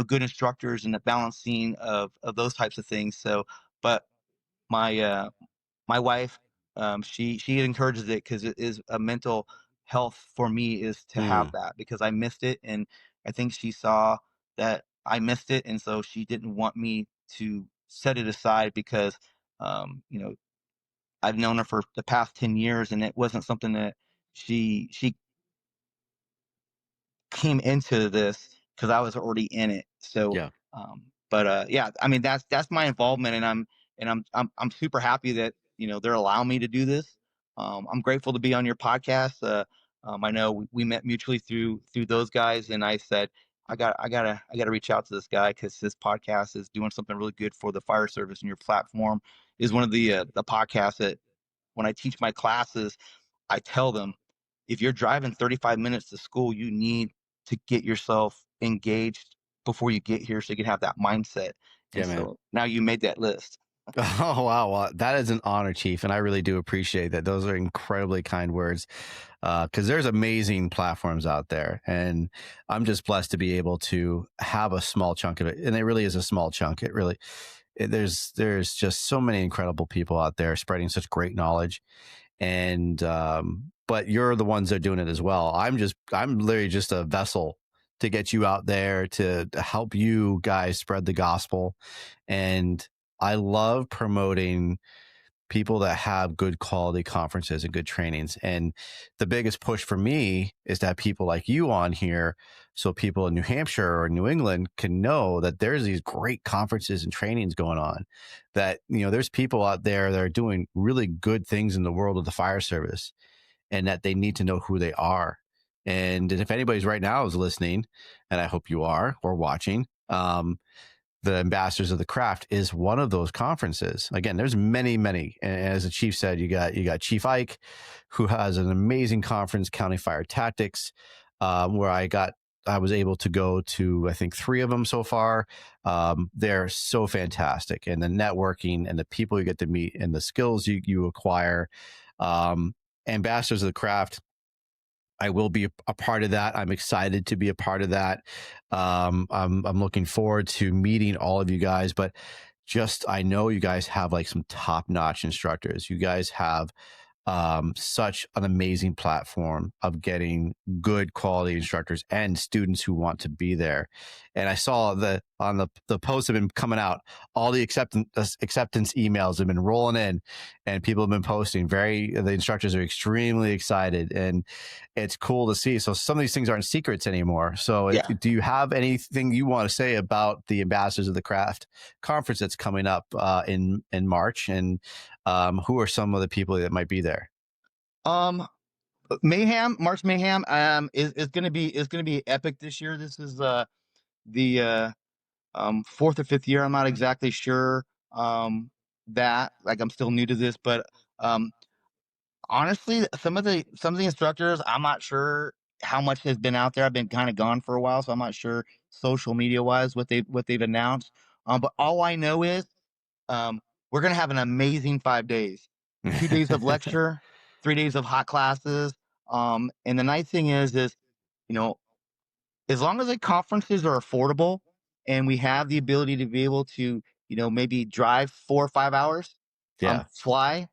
good instructors and the balancing of those types of things. So, but my wife, she encourages it because it is a mental health for me is to have that, because I missed it, and I think she saw that I missed it, and so she didn't want me to set it aside because I've known her for the past 10 years, and it wasn't something that she came into this because I was already in it. So, Yeah. yeah, I mean, that's my involvement, and I'm super happy that, they're allowing me to do this. I'm grateful to be on your podcast. I know we met mutually through those guys, and I said, I gotta reach out to this guy because his podcast is doing something really good for the fire service, and your platform is one of the podcasts that when I teach my classes, I tell them, if you're driving 35 minutes to school, you need to get yourself engaged before you get here so you can have that mindset. And so now you made that list. Oh, wow. Well, that is an honor, Chief. And I really do appreciate that. Those are incredibly kind words, because there's amazing platforms out there. And I'm just blessed to be able to have a small chunk of it. And it really is a small chunk. There's just so many incredible people out there spreading such great knowledge. And but you're the ones that are doing it as well. I'm literally just a vessel to get you out there to help you guys spread the gospel. And I love promoting people that have good quality conferences and good trainings. And the biggest push for me is to have people like you on here, so people in New Hampshire or New England can know that there's these great conferences and trainings going on, that, there's people out there that are doing really good things in the world of the fire service, and that they need to know who they are. And if anybody's right now is listening, and I hope you are, or watching, the Ambassadors of the Craft is one of those conferences. Again, there's many. And as the chief said, you got Chief Ike, who has an amazing conference, County Fire Tactics, where I was able to go to, I think, 3 of them so far. They're so fantastic, and the networking and the people you get to meet and the skills you acquire. Ambassadors of the Craft, I will be a part of that. I'm excited to be a part of that. I'm looking forward to meeting all of you guys, but I know you guys have like some top-notch instructors. You guys have such an amazing platform of getting good quality instructors and students who want to be there. And I saw on the posts have been coming out, all the acceptance emails have been rolling in, and people have been posting. The instructors are extremely excited, and it's cool to see. So some of these things aren't secrets anymore. So do you have anything you want to say about the Ambassadors of the Craft conference that's coming up in March, and who are some of the people that might be there? Mayhem, March Mayhem, is going to be epic this year. This is the 4th or 5th year. I'm not exactly sure that, like, I'm still new to this, but honestly, some of the instructors, I'm not sure how much has been out there. I've been kind of gone for a while, so I'm not sure social media wise what they've announced. But all I know is we're gonna have an amazing 5 days, 2 days of lecture, 3 days of hot classes. And the nice thing is, you know, as long as the conferences are affordable and we have the ability to be able to, maybe drive 4 or 5 hours, fly,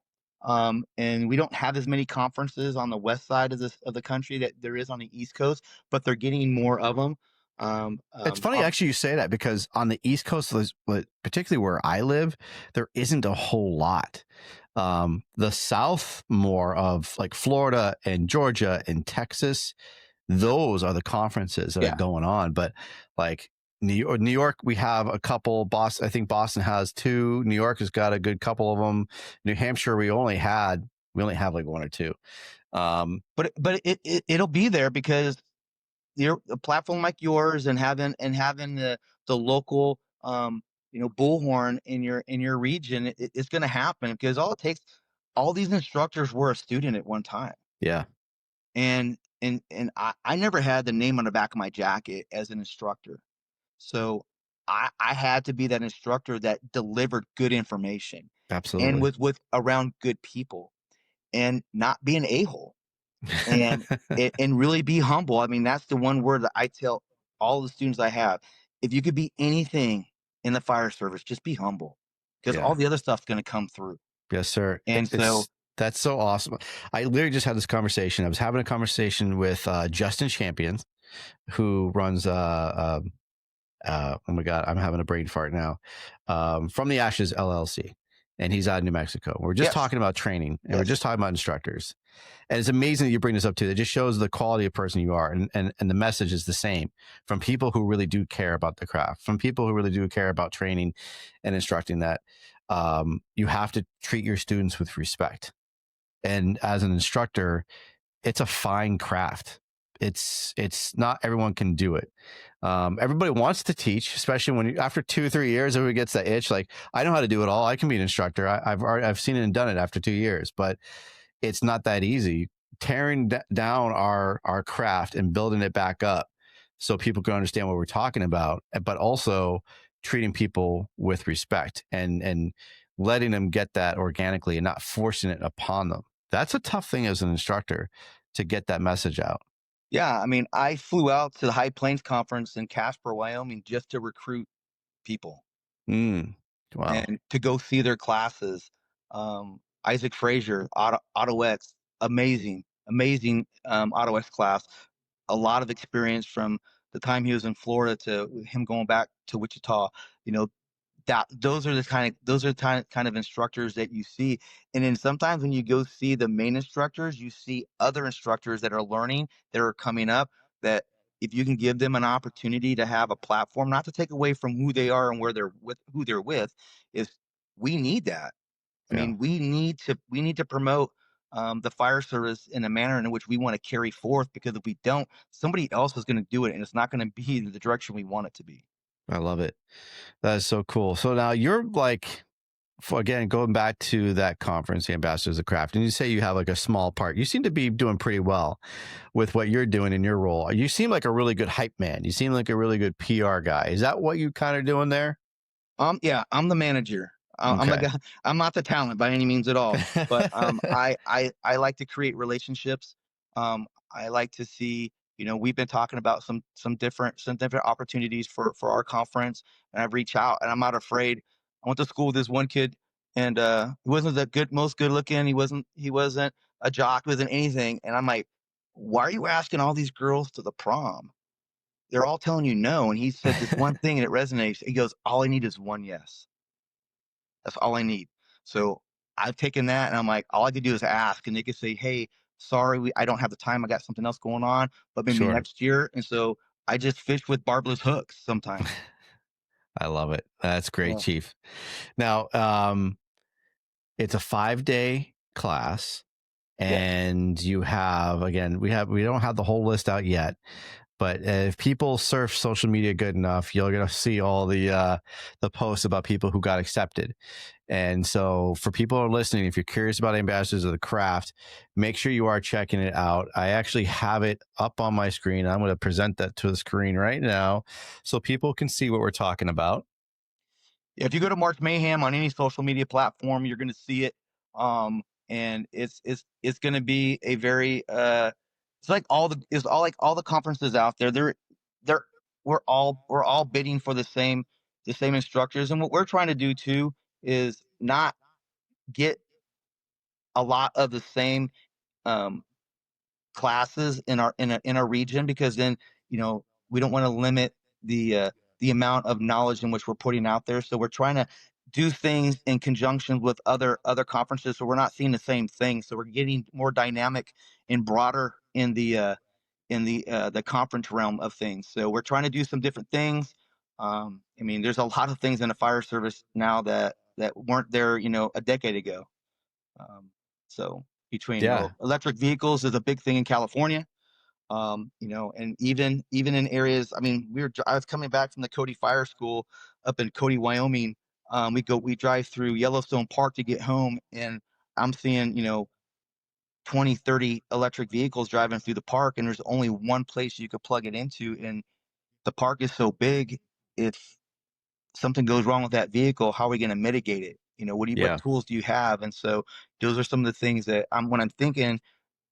and we don't have as many conferences on the west side of the country that there is on the East Coast, but they're getting more of them. It's funny actually you say that, because on the East Coast, particularly where I live, there isn't a whole lot. The South, more of like Florida and Georgia and Texas, those are the conferences that are going on. But like New York, we have a couple. Boston, I think Boston has 2. New York has got a good couple of them. New Hampshire, we only have like 1 or 2. But it'll be there because a platform like yours and having the local bullhorn in your region, it's going to happen, because all these instructors were a student at one time. Yeah. And I never had the name on the back of my jacket as an instructor. So I had to be that instructor that delivered good information. Absolutely. And with around good people, and not be an a-hole, and really be humble. I mean, that's the one word that I tell all the students I have. If you could be anything in the fire service, just be humble, because all the other stuff's going to come through. Yes, sir. And that's so awesome. I literally just had this conversation. I was having a conversation with Justin Champions, who runs oh my God, I'm having a brain fart now. From the Ashes LLC, and he's out of New Mexico. We're just talking about training, and we're just talking about instructors. And it's amazing that you bring this up too. It just shows the quality of person you are, and the message is the same from people who really do care about the craft, from people who really do care about training and instructing. That you have to treat your students with respect. And as an instructor, it's a fine craft. It's not everyone can do it. Everybody wants to teach, especially when after 2 or 3 years, everybody gets that itch. Like, I know how to do it all. I can be an instructor. I've seen it and done it after 2 years, but it's not that easy. Tearing down our craft and building it back up so people can understand what we're talking about, but also treating people with respect and letting them get that organically and not forcing it upon them. That's a tough thing as an instructor, to get that message out. Yeah, I mean, I flew out to the High Plains Conference in Casper, Wyoming, just to recruit people. Wow. And to go see their classes. Isaac Frazier, Auto X, amazing Auto X class. A lot of experience from the time he was in Florida to him going back to Wichita. Those are the kind of instructors that you see. And then sometimes when you go see the main instructors, you see other instructors that are learning, that are coming up, that if you can give them an opportunity to have a platform, not to take away from who they are and who they're with, is we need that. I mean, we need to promote the fire service in a manner in which we want to carry forth, because if we don't, somebody else is going to do it, and it's not going to be the direction we want it to be. I love it. That is so cool. So now you're like, again, going back to that conference, the Ambassadors of Craft, and you say you have like a small part. You seem to be doing pretty well with what you're doing in your role. You seem like a really good hype man. You seem like a really good PR guy. Is that what you kind of doing there? Yeah, I'm the manager. I'm the Okay. guy. I'm not the talent by any means at all. But I like to create relationships. I like to see. We've been talking about some different opportunities for our conference, and I've reached out, and I'm not afraid. I went to school with this one kid, and he wasn't the most good looking. He wasn't a jock. He wasn't anything. And I'm like, why are you asking all these girls to the prom? They're all telling you no. And he said this one thing and it resonates. He goes, all I need is one yes. That's all I need. So I've taken that and I'm like, all I could do is ask. And they could say, hey, sorry, I don't have the time. I got something else going on, but maybe Sure. next year. And so I just fish with barbless hooks sometimes. I love it. That's great, Yeah. Chief. Now, it's a 5-day class, Yeah. and you have, again, we don't have the whole list out yet, but if people surf social media good enough, you're going to see all the posts about people who got accepted. And so for people who are listening, if you're curious about Ambassadors of the Craft, make sure you are checking it out. I actually have it up on my screen. I'm going to present that to the screen right now so people can see what we're talking about. If you go to March Mayhem on any social media platform, you're going to see it. And it's going to be a very it's all the conferences out there. They're we're all bidding for the same instructors. And what we're trying to do too is not get a lot of the same um, classes in our region, because then we don't want to limit the amount of knowledge in which we're putting out there. So we're trying to do things in conjunction with other conferences, so we're not seeing the same thing. So we're getting more dynamic and broader in the conference realm of things. So we're trying to do some different things. I mean, there's a lot of things in the fire service now that weren't there, a decade ago. So between, Yeah. electric vehicles is a big thing in California. And even in areas, I mean, I was coming back from the Cody Fire School up in Cody, Wyoming. We drive through Yellowstone Park to get home, and I'm seeing, 20, 30 electric vehicles driving through the park, and there's only one place you could plug it into. And the park is so big, if something goes wrong with that vehicle, how are we going to mitigate it? What Yeah. tools do you have? And so those are some of the things that when I'm thinking,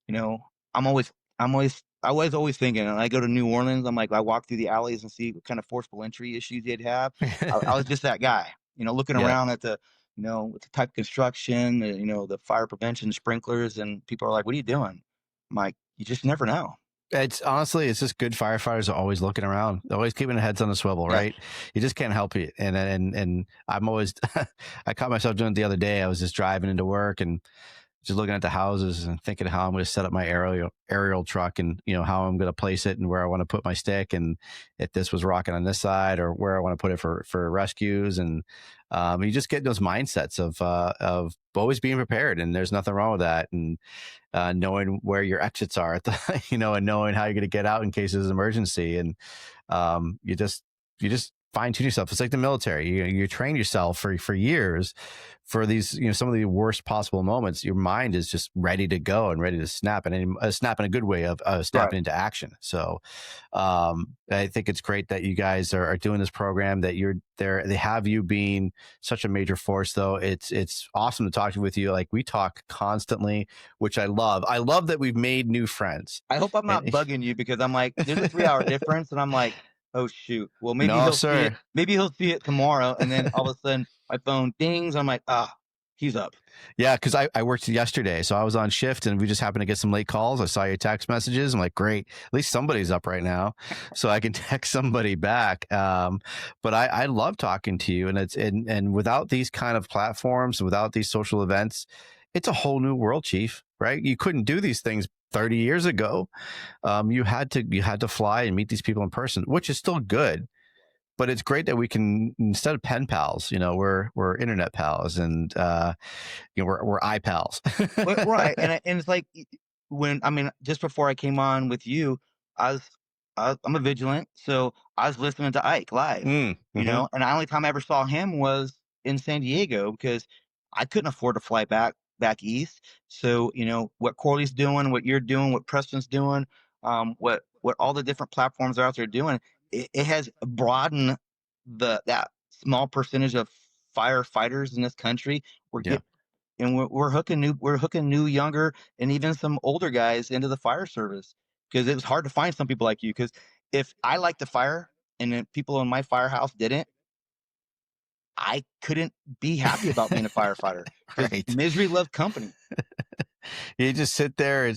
you know, I'm always, I was always thinking, and I go to New Orleans, I'm like, I walk through the alleys and see what kind of forcible entry issues they'd have. I was just that guy, looking Yeah. around at with the type of construction, the fire prevention sprinklers, and people are like, what are you doing? I'm like, you just never know. It's honestly, it's just good firefighters are always looking around, always keeping their heads on the swivel, Yeah. right? You just can't help it. And I'm always, I caught myself doing it the other day. I was just driving into work and just looking at the houses and thinking how I'm going to set up my aerial truck, and how I'm going to place it and where I want to put my stick, and if this was rocking on this side or where I want to put it for rescues. And you just get those mindsets of always being prepared, and there's nothing wrong with that. And knowing where your exits are at the, and knowing how you're going to get out in case there's an emergency. And you just fine tune yourself. It's like the military. You train yourself for years for these, some of the worst possible moments. Your mind is just ready to go and ready to snap, and snap in a good way of snapping Right. into action. So I think it's great that you guys are doing this program, that you're there. They have you being such a major force, though. It's awesome to talk with you. Like, we talk constantly, which I love. I love that we've made new friends. I hope I'm not bugging you, because I'm like, there's a 3-hour difference, and I'm like, oh shoot. Well, maybe No, he'll see it. sir. Maybe he'll see it tomorrow, and then all of a sudden my phone dings. I'm like, he's up. Yeah, because I worked yesterday, so I was on shift, and we just happened to get some late calls. I saw your text messages. I'm like, great, at least somebody's up right now, so I can text somebody back. But I love talking to you, and and without these kind of platforms, without these social events, it's a whole new world, Chief. Right? You couldn't do these things 30 years ago. You had to fly and meet these people in person, which is still good. But it's great that we can, instead of pen pals, we're internet pals, and we're iPals. Right. And it's like, just before I came on with you, I was I'm a vigilant, so I was listening to Ike live, Mm-hmm. and the only time I ever saw him was in San Diego because I couldn't afford to fly back east. So, what Corley's doing, what you're doing, what Preston's doing, what all the different platforms are out there doing, it has broadened that small percentage of firefighters in this country. We're Yeah. get and we're hooking new, younger, and even some older guys into the fire service because it was hard to find some people like you. Because if I liked the fire and then people in my firehouse didn't, I couldn't be happy about being a firefighter because Right. misery loves company. You just sit there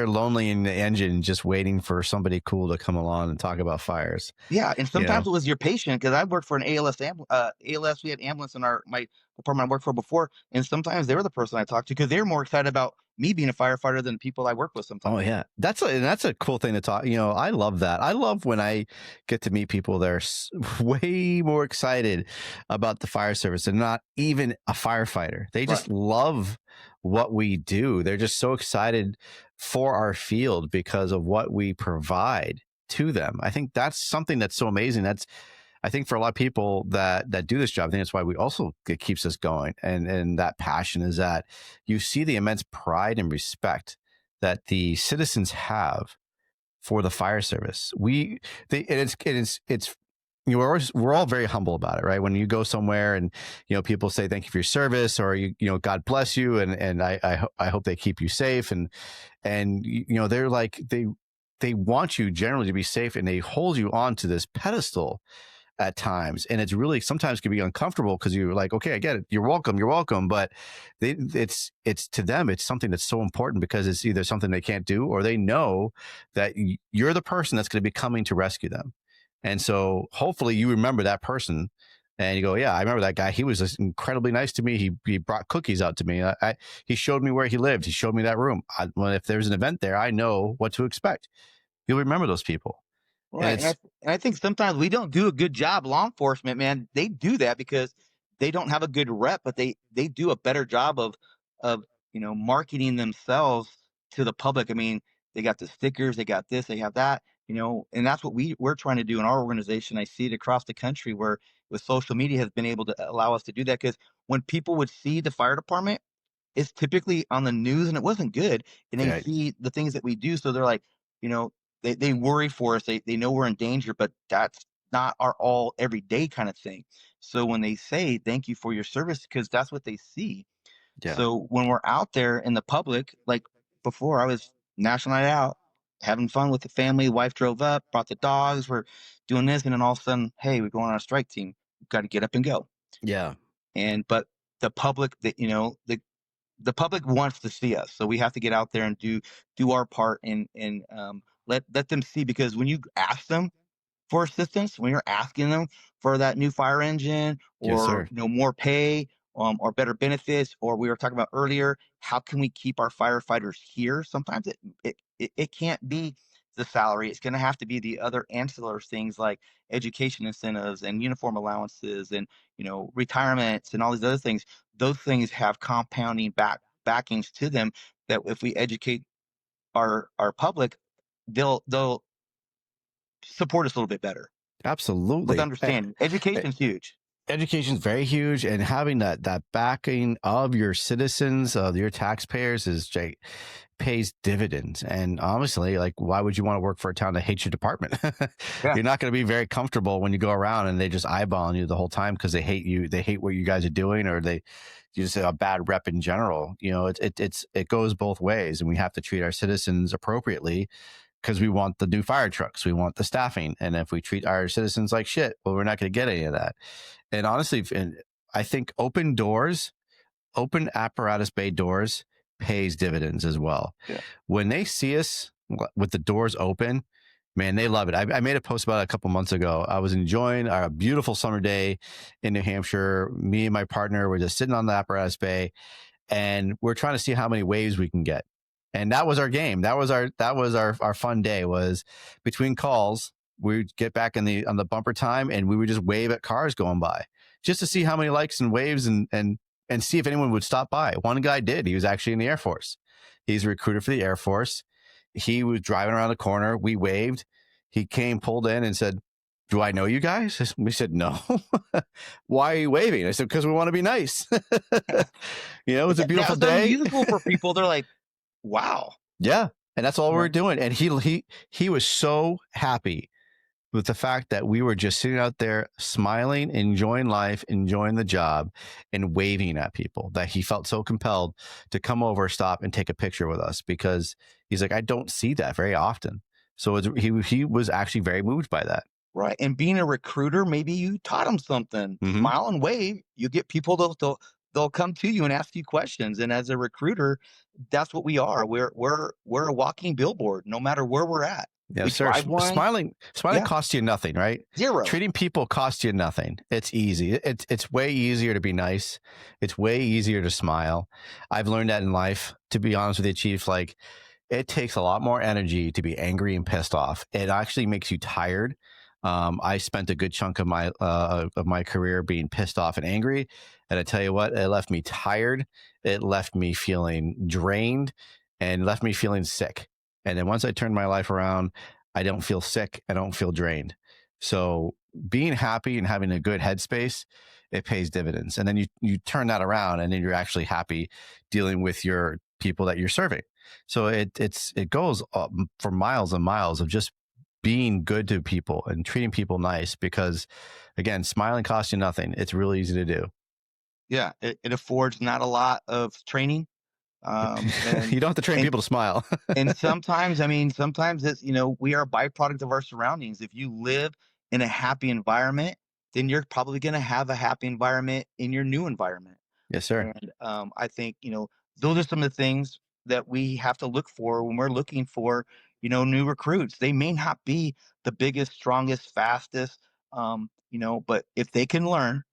lonely in the engine, just waiting for somebody cool to come along and talk about fires. Yeah, and You sometimes know? it was your patient because I worked for an ALS. We had ambulance in my department I worked for before, and sometimes they were the person I talked to because they were more excited about me being a firefighter than the people I work with Oh sometimes. yeah, that's a cool thing to talk. I love that. I love when I get to meet people that are way more excited about the fire service and not even a firefighter. They Right. just love what we do. They're just so excited for our field because of what we provide to them. I think that's something that's so amazing. I think for a lot of people that do this job, I think that's why it keeps us going. And that passion is that you see the immense pride and respect that the citizens have for the fire service. We're all very humble about it, right? When you go somewhere and people say thank you for your service, or God bless you, and I hope they keep you safe, and they're like they want you generally to be safe, and they hold you onto this pedestal at times, and it's really sometimes can be uncomfortable because you're like, okay, I get it, you're welcome, but it's to them it's something that's so important because it's either something they can't do or they know that you're the person that's going to be coming to rescue them. And so hopefully you remember that person and you go, yeah, I remember that guy. He was just incredibly nice to me. He brought cookies out to me. He showed me where he lived. He showed me that room. Well, if there's an event there, I know what to expect. You'll remember those people. And Right. it's And I think sometimes we don't do a good job. Law enforcement, man, they do that because they don't have a good rep, but they do a better job of marketing themselves to the public. I mean, they got the stickers, they got this, they have that, and that's what we're trying to do in our organization. I see it across the country where with social media has been able to allow us to do that because when people would see the fire department, it's typically on the news and it wasn't good. And they right. see the things that we do. So they're like, you know, they worry for us. They know we're in danger, but that's not our all everyday kind of thing. So when they say thank you for your service, because that's what they see. Yeah. So when we're out there in the public, like before I was national night out, having fun with the family, wife drove up, brought the dogs, we're doing this, and then all of a sudden, hey, we're going on a strike team. We've got to get up and go. Yeah. But the public that the public wants to see us, so we have to get out there and do our part and let them see because when you ask them for assistance, when you're asking them for that new fire engine Yes, or sir. more pay or better benefits, or we were talking about earlier, how can we keep our firefighters here? Sometimes it can't be the salary. It's going to have to be the other ancillary things like education incentives and uniform allowances and retirements and all these other things. Those things have compounding backings to them that if we educate our public, they'll support us a little bit better with Absolutely. understanding. Education's huge. Education is very huge, and having that backing of your citizens, of your taxpayers, pays dividends. And honestly, like, why would you want to work for a town that hates your department? Yeah. You're not going to be very comfortable when you go around and they just eyeballing you the whole time because they hate you. They hate what you guys are doing, or you just have a bad rep in general. It goes both ways, and we have to treat our citizens appropriately because we want the new fire trucks, we want the staffing, and if we treat our citizens like shit, well, we're not going to get any of that. And honestly, I think open apparatus bay doors pays dividends as well. Yeah. When they see us with the doors open, man, they love it. I made a post about it a couple months ago. I was enjoying our beautiful summer day in New Hampshire. Me and my partner were just sitting on the apparatus bay, and we're trying to see how many waves we can get. And that was our game. That was our fun day. Was between calls, we'd get back on the bumper time, and we would just wave at cars going by, just to see how many likes and waves and see if anyone would stop by. One guy did. He was actually in the Air Force. He's a recruiter for the Air Force. He was driving around the corner. We waved. he came, pulled in and said, "Do I know you guys?" We said, "No." "Why are you waving?" I said, "Because we want to be nice." It's a beautiful That's day. unusual for people. They're like, wow. Yeah. And that's all we Yeah. were doing. And he was so happy with the fact that we were just sitting out there smiling, enjoying life, enjoying the job, and waving at people, that he felt so compelled to come over, stop, and take a picture with us, because he's like, I don't see that very often. So he was actually very moved by that. Right. And being a recruiter, maybe you taught them something. Mhm. Smile and wave. You get people, they'll come to you and ask you questions. And as a recruiter, that's what we are. We're a walking billboard, no matter where we're at. Yes, We sir. drive one. Smiling Yeah. costs you nothing, right? Zero. Treating people costs you nothing. It's easy. It's way easier to be nice. It's way easier to smile. I've learned that in life, to be honest with you, Chief. Like, it takes a lot more energy to be angry and pissed off. It actually makes you tired. I spent a good chunk of my career being pissed off and angry, and I tell you what, it left me tired. It left me feeling drained, and left me feeling sick. And then once I turned my life around, I don't feel sick. I don't feel drained. So being happy and having a good headspace, it pays dividends. And then you turn that around, and then you're actually happy dealing with your people that you're serving. So it goes for miles and miles of just being good to people and treating people nice, because again, smiling costs you nothing. It's really easy to do. Yeah. It affords not a lot of training. You don't have to train people to smile. And sometimes it's, we are a byproduct of our surroundings. If you live in a happy environment, then you're probably going to have a happy environment in your new environment. Yes, sir. And I think, those are some of the things that we have to look for when we're looking for, new recruits. They may not be the biggest, strongest, fastest, but if they can learn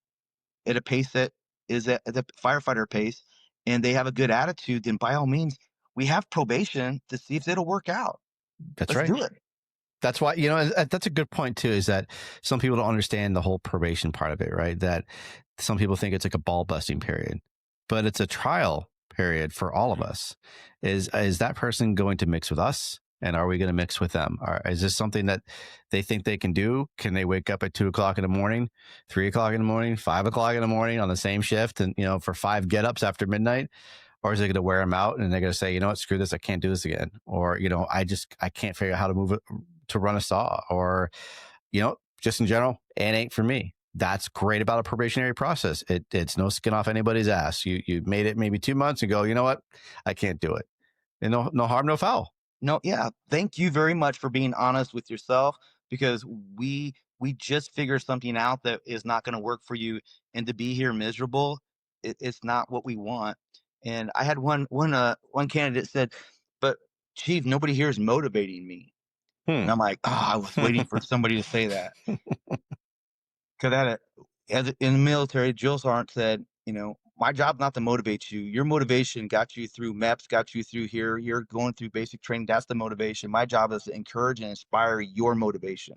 at a pace that is at the firefighter pace, and they have a good attitude, then by all means, we have probation to see if it'll work out. That's Let's right. do it. That's why, that's a good point too, is that some people don't understand the whole probation part of it, right? That some people think it's like a ball busting period, but it's a trial period for all of us. Is that person going to mix with us? And are we going to mix with them? Is this something that they think they can do? Can they wake up at 2:00 in the morning, 3:00 in the morning, 5:00 in the morning on the same shift, and for 5 get-ups after midnight? Or is it going to wear them out, and they're going to say, what, screw this, I can't do this again? Or, I can't figure out how to move it, to run a saw, or, just in general, it ain't for me. That's great about a probationary process. It's no skin off anybody's ass. You made it maybe 2 months and go, you know what, I can't do it. And no harm, no foul. No, yeah. Thank you very much for being honest with yourself, because we just figured something out that is not going to work for you, and to be here miserable, it's not what we want. And I had one candidate said, "But Chief, nobody here is motivating me." And I'm like, I was waiting for somebody to say that. Because in the military, Jill Sargent said, my job's not to motivate you. Your motivation got you through MEPS, got you through here. You're going through basic training. That's the motivation. My job is to encourage and inspire your motivation.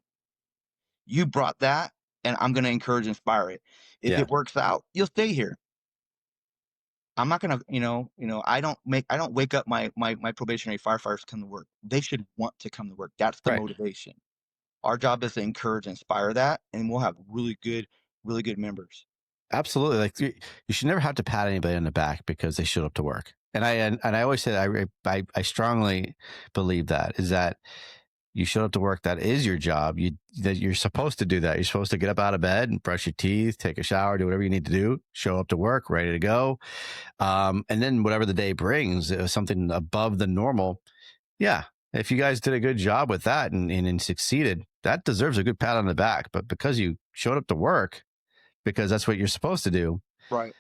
You brought that, and I'm going to encourage and inspire it. If it works out, you'll stay here. I'm not going to, I don't wake up my probationary firefighters to come to work. They should want to come to work. That's the motivation. Our job is to encourage and inspire that, and we'll have really good members. Absolutely. Like, you should never have to pat anybody on the back because they showed up to work. And I always say that I strongly believe that is that you showed up to work. That is your job. You're supposed to do that. You're supposed to get up out of bed and brush your teeth, take a shower, do whatever you need to do, show up to work, ready to go. And then whatever the day brings, something above the normal. Yeah. If you guys did a good job with that and succeeded, that deserves a good pat on the back. But because you showed up to work, because that's what you're supposed to do. Right.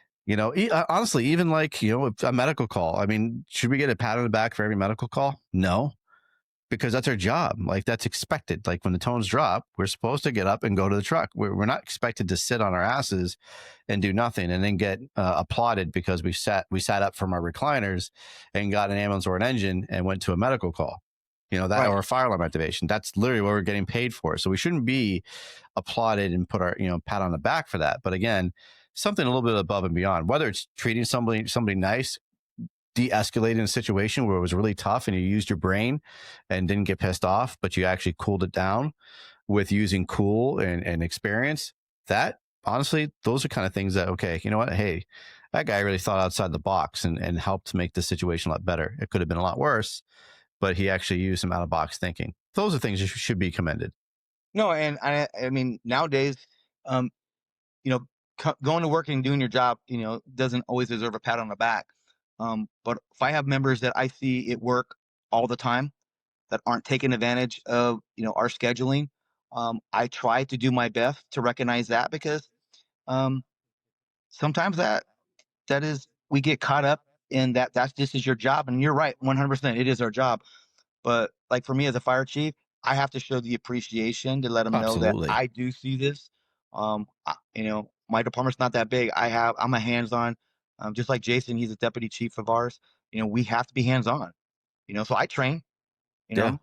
Honestly, even like, a medical call. I mean, should we get a pat on the back for every medical call? No, because that's our job. Like, that's expected. Like, when the tones drop, we're supposed to get up and go to the truck. We're not expected to sit on our asses and do nothing and then get applauded because we sat up from our recliners and got an ambulance or an engine and went to a medical call. Or a fire alarm activation. That's literally what we're getting paid for. So we shouldn't be applauded and put our, pat on the back for that. But again, something a little bit above and beyond, whether it's treating somebody nice, de-escalated in a situation where it was really tough and you used your brain and didn't get pissed off, but you actually cooled it down with using cool and experience, that honestly, those are kind of things that, okay, you know what? Hey, that guy really thought outside the box and helped make the situation a lot better. It could have been a lot worse, but he actually used some out of box thinking. Those are things that should be commended. No, and I mean, nowadays, you know, going to work and doing your job, doesn't always deserve a pat on the back. But if I have members that I see at work all the time that aren't taking advantage of, our scheduling, I try to do my best to recognize that, because sometimes that is, we get caught up in that. That's just is your job, and you're right, 100%. It is our job. But like for me as a fire chief, I have to show the appreciation to let them know that Absolutely. I do see this. My department's not that big. I'm a hands-on, just like Jason, he's a deputy chief of ours. We have to be hands-on. So I train. You Yeah. know,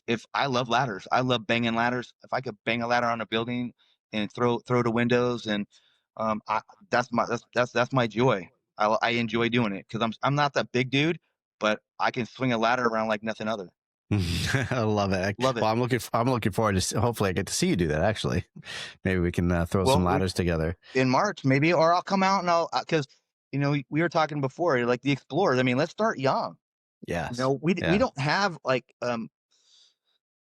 if I love ladders, I love banging ladders. If I could bang a ladder on a building and throw the windows, and that's my joy. I enjoy doing it because I'm not that big dude, but I can swing a ladder around like nothing other. I love it. Love it. Well, I'm looking forward to, hopefully I get to see you do that. Actually, maybe we can throw some ladders together in March, maybe, or I'll come out and because we were talking before, like the Explorers. I mean, let's start young. Yes. We don't have like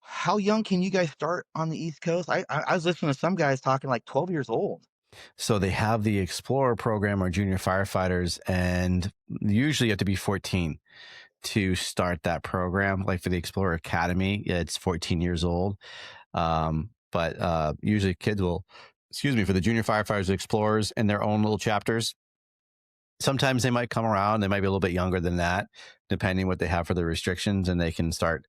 how young can you guys start on the East Coast? I was listening to some guys talking like 12 years old. So they have the Explorer program or junior firefighters, and usually you have to be 14 to start that program. Like for the Explorer Academy, it's 14 years old. But usually kids will, for the junior firefighters, explorers in their own little chapters. Sometimes they might come around. They might be a little bit younger than that, depending what they have for the restrictions, and they can start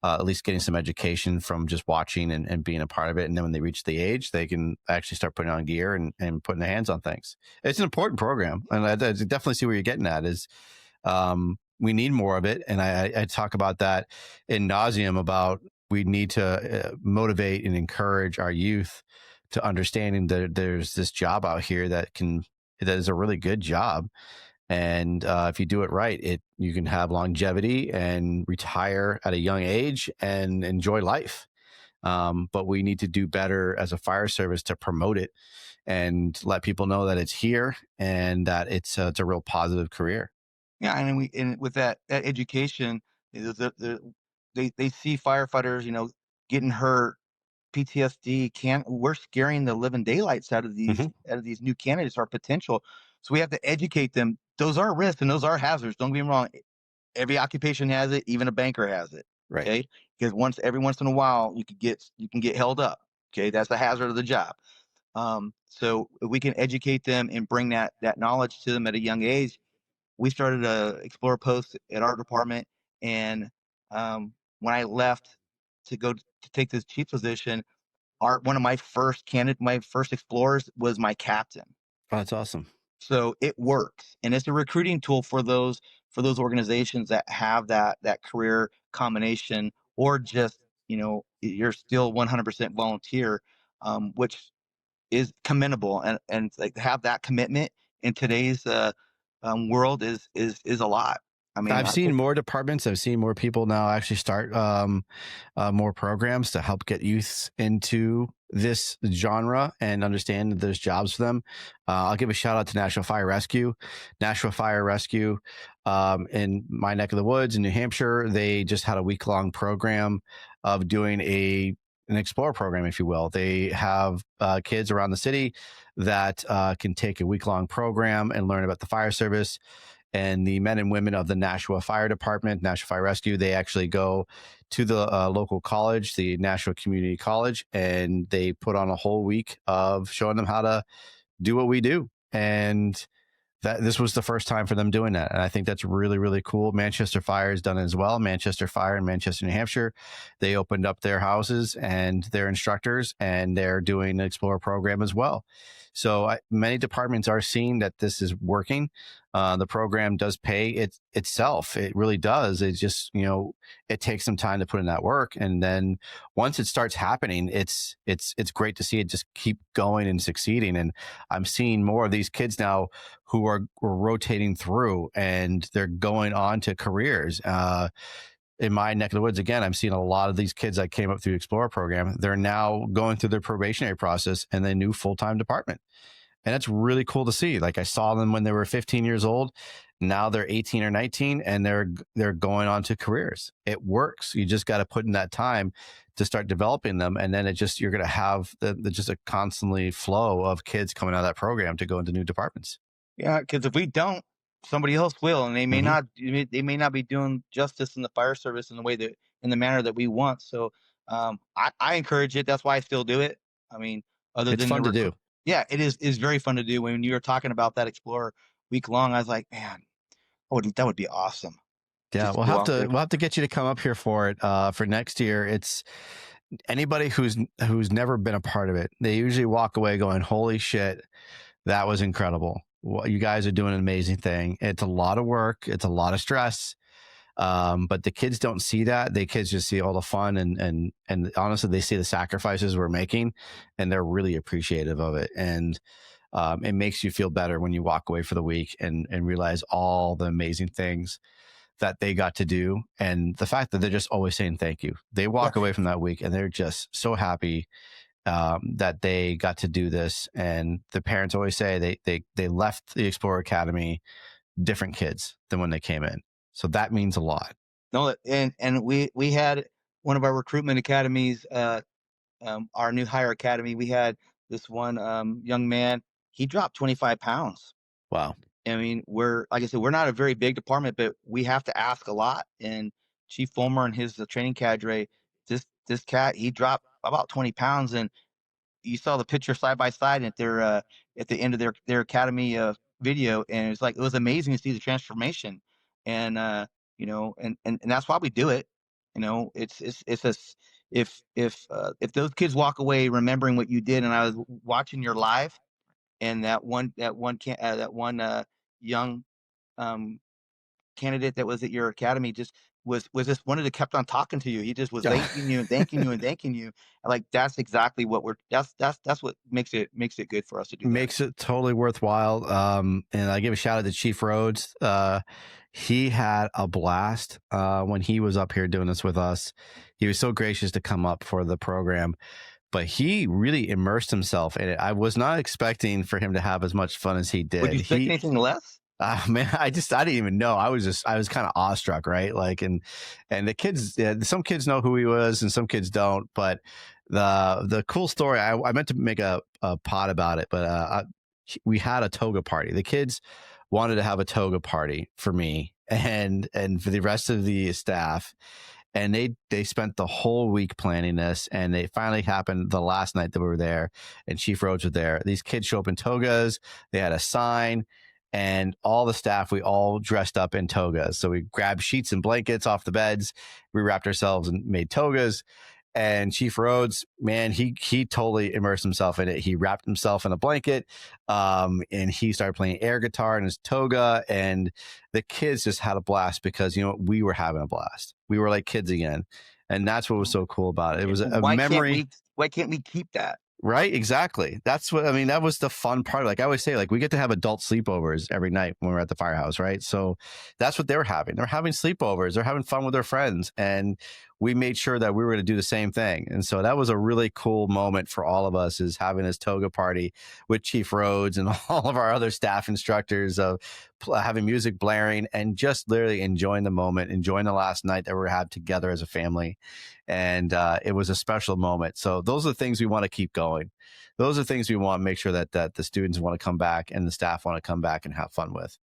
at least getting some education from just watching and being a part of it. And then when they reach the age, they can actually start putting on gear and putting their hands on things. It's an important program. And I definitely see where you're getting at is we need more of it. And I talk about that in nauseum about we need to motivate and encourage our youth to understanding that there's this job out here that is a really good job. And if you do it right, you can have longevity and retire at a young age and enjoy life. But we need to do better as a fire service to promote it and let people know that it's here and that it's a real positive career. Yeah, and with that education, they see firefighters, getting hurt, PTSD. We're scaring the living daylights out of these new candidates, our potential. So we have to educate them. Those are risks and those are hazards. Don't get me wrong. Every occupation has it. Even a banker has it. Right. Okay. Because every once in a while you can get held up. Okay. That's the hazard of the job. So if we can educate them and bring that knowledge to them at a young age. We started a Explorer post at our department. And when I left to go to take this chief position, one of my first Explorers was my captain. Oh, that's awesome. So it works, and it's a recruiting tool for those organizations that have that career combination, or just you're still 100% volunteer, which is commendable, and like have that commitment in today's world is a lot. I mean, I've seen more departments. I've seen more people now actually start more programs to help get youths into this genre and understand that there's jobs for them. I'll give a shout out to National Fire Rescue. National Fire Rescue in my neck of the woods in New Hampshire, they just had a week-long program of doing an Explorer program, if you will. They have kids around the city that can take a week-long program and learn about the fire service. And the men and women of the Nashua Fire Department, Nashua Fire Rescue, they actually go to the local college, the Nashua Community College, and they put on a whole week of showing them how to do what we do. And this was the first time for them doing that. And I think that's really, really cool. Manchester Fire has done it as well. Manchester Fire in Manchester, New Hampshire, they opened up their houses and their instructors, and they're doing an Explorer program as well. So many departments are seeing that this is working. The program does pay itself. It really does. It just, it takes some time to put in that work. And then once it starts happening, it's great to see it just keep going and succeeding. And I'm seeing more of these kids now who are rotating through, and they're going on to careers. In my neck of the woods, again, I'm seeing a lot of these kids that came up through the Explorer program. They're now going through their probationary process in the new full-time department. And that's really cool to see. Like, I saw them when they were 15 years old. Now they're 18 or 19, and they're going on to careers. It works. You just got to put in that time to start developing them. And then you're going to have just a constantly flow of kids coming out of that program to go into new departments. Yeah, because if we don't, somebody else will, and they may Mhm. not be doing justice in the fire service in the manner that we want. So I encourage it. That's why I still do it. I mean, other It's than fun to do. yeah, it is very fun to do. When you were talking about that Explorer week long, I was like, man, that would be awesome. Yeah, Just to go out there. we'll have to get you to come up here for it for next year. It's anybody who's never been a part of it. They usually walk away going, "Holy shit, that was incredible! Well, you guys are doing an amazing thing." It's a lot of work. It's a lot of stress. But the kids don't see that. The kids just see all the fun and honestly, they see the sacrifices we're making, and they're really appreciative of it. And it makes you feel better when you walk away for the week and realize all the amazing things that they got to do, and the fact that they're just always saying thank you. They walk away from that week and they're just so happy that they got to do this. And the parents always say they left the Explorer Academy different kids than when they came in. So that means a lot. No, and we had one of our recruitment academies, our new hire academy. We had this one young man. He dropped 25 pounds. Wow. I mean, like I said, we're not a very big department, but we have to ask a lot. And Chief Fulmer and his training cadre, this cat, he dropped about 20 pounds, and you saw the picture side by side at the end of their academy video, and it was amazing to see the transformation. And and that's why we do it. It's a if those kids walk away remembering what you did, and I was watching your live, and that one young candidate that was at your academy was just wanted to kept on talking to you. He just was thanking you and thanking you and thanking you. Like, that's exactly what that's what makes it good for us to do. Makes it totally worthwhile. And I give a shout out to Chief Rhodes. He had a blast when he was up here doing this with us. He was so gracious to come up for the program, but he really immersed himself in it. I was not expecting for him to have as much fun as he did. Would you expect anything less? Man, I didn't even know. I was kind of awestruck, right? Like, and the kids, some kids know who he was and some kids don't, but the cool story, I meant to make a pod about it, but we had a toga party. The kids wanted to have a toga party for me and for the rest of the staff. And they spent the whole week planning this, and it finally happened the last night that we were there, and Chief Rhodes was there. These kids show up in togas. They had a sign, and all the staff, we all dressed up in togas. So we grabbed sheets and blankets off the beds. We wrapped ourselves and made togas. And Chief Rhodes, man, he totally immersed himself in it. He wrapped himself in a blanket, and he started playing air guitar in his toga. And the kids just had a blast because, we were having a blast. We were like kids again. And that's what was so cool about it. It was a memory. Why can't we keep that? Right, exactly. That's what I mean. That was the fun part. Like I always say, like we get to have adult sleepovers every night when we're at the firehouse, right? So that's what they're having. They're having sleepovers. They're having fun with their friends, and we made sure that we were going to do the same thing. And so that was a really cool moment for all of us, is having this toga party with Chief Rhodes and all of our other staff instructors, of having music blaring and just literally enjoying the moment, enjoying the last night that we had together as a family. And it was a special moment. So those are the things we want to keep going. Those are things we want to make sure that the students want to come back and the staff want to come back and have fun with.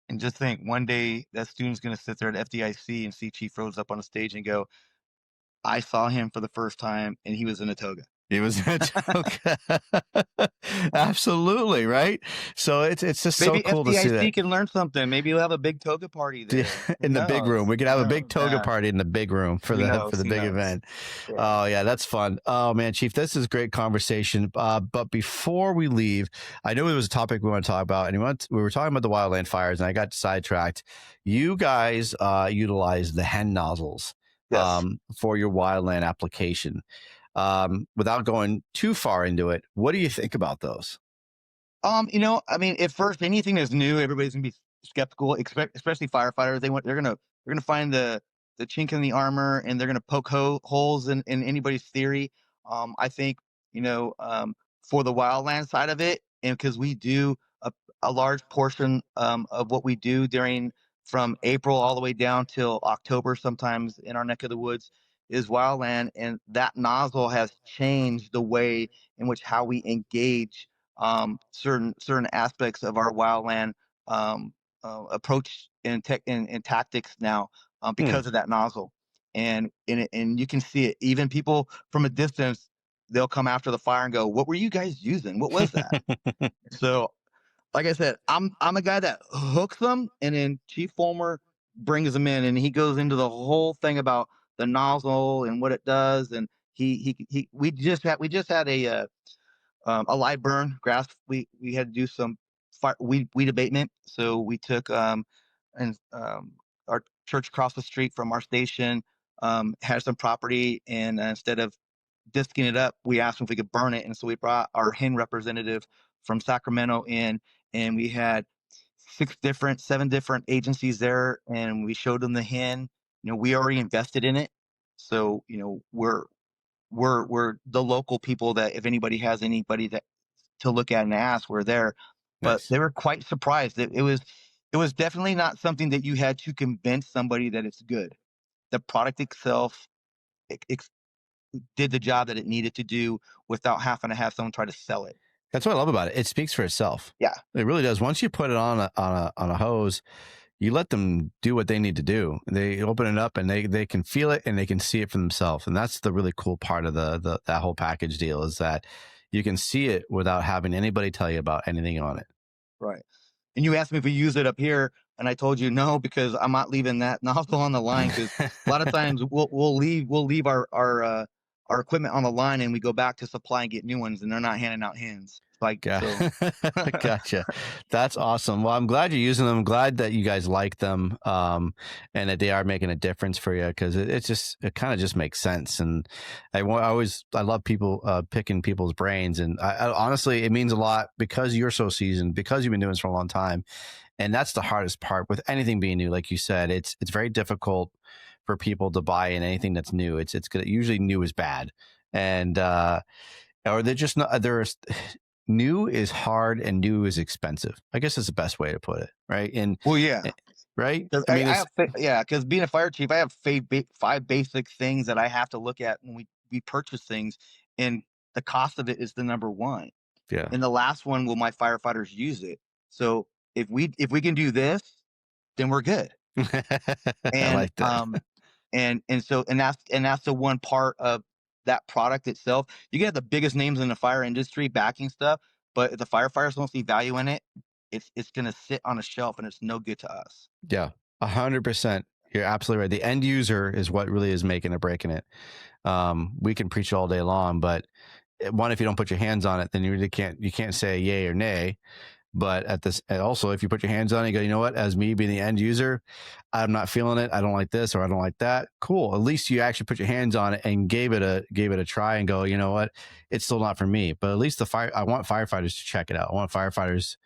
And just think, one day that student's going to sit there at FDIC and see Chief Rhodes up on the stage and go, I saw him for the first time and he was in a toga. It was a joke. Absolutely, right? So it's just so Maybe cool to see FDIC that. can learn something. Maybe you'll have a big toga party there. Who In the big room. knows? We could Who have a knows? big toga Yeah. party in the big room for Who the knows? Who big knows? event. Yeah. Oh yeah, that's fun. Oh man, Chief, this is great conversation. But before we leave, I know it was a topic we want to talk about, and we were talking about the wildland fires, and I got sidetracked. You guys utilize the hen nozzles Yes. for your wildland application. Without going too far into it, what do you think about those? I mean, at first, anything that's new, everybody's gonna be skeptical, especially firefighters. They're gonna find the chink in the armor, and they're gonna poke holes in anybody's theory. I think for the wildland side of it, and because we do a large portion of what we do during from April all the way down till October, sometimes in our neck of the woods, is wildland, and that nozzle has changed the way in which how we engage certain aspects of our wildland um, approach and tech and tactics now because of that nozzle. And you can see it. Even people from a distance, they'll come after the fire and go, "What were you guys using? What was that?" So, like I said, I'm a guy that hooks them, and then Chief Fulmer brings them in, and he goes into the whole thing about the nozzle and what it does. And he we just had a live burn grass. We had to do some weed abatement. So we took and our church across the street from our station had some property, and instead of disking it up, we asked them if we could burn it. And so we brought our hen representative from Sacramento in, and we had 7 different agencies there, and we showed them the hen. We already invested in it, so we're the local people that if anybody has anybody that to look at and ask, we're there. But Nice. they were quite surprised. It was definitely not something that you had to convince somebody that it's good. The product itself did the job that it needed to do without having to have someone try to sell it. That's what I love about it. It speaks for itself. Yeah. It really does. Once you put it on a hose, you let them do what they need to do. They open it up and they can feel it and they can see it for themselves. And that's the really cool part of that whole package deal, is that you can see it without having anybody tell you about anything on it. Right. And you asked me if we use it up here, and I told you no, because I'm not leaving that nozzle on the line. Because a lot of times we'll leave our equipment on the line, and we go back to supply and get new ones, and they're not handing out hens. So. Gotcha. That's awesome. Well, I'm glad you're using them. I'm glad that you guys like them, and that they are making a difference for you, because it kind of just makes sense. And I love people picking people's brains, and I honestly, it means a lot because you're so seasoned, because you've been doing this for a long time, and that's the hardest part with anything being new. Like you said, it's very difficult for people to buy in anything that's new. It's good. Usually, new is bad, and or they're just not. There's new is hard and new is expensive. I guess is the best way to put it, right? And Well, yeah. right. Because I mean, because being a fire chief, I have five basic things that I have to look at when we purchase things, and the cost of it is the number one. yeah. And the last one, will my firefighters use it? So if we can do this, then we're good. I And like that. that's the one part of that product itself. You can have the biggest names in the fire industry backing stuff, but if the firefighters don't see value in it, it's gonna sit on a shelf and it's no good to us. Yeah, 100%. You're absolutely right. The end user is what really is making or breaking it. We can preach all day long, but one, if you don't put your hands on it, then you can't say yay or nay. But also, if you put your hands on it, you go, you know what? As me being the end user, I'm not feeling it. I don't like this or I don't like that. Cool. At least you actually put your hands on it and gave it a try and go, you know what? It's still not for me. But at least I want firefighters to check it out. I want firefighters.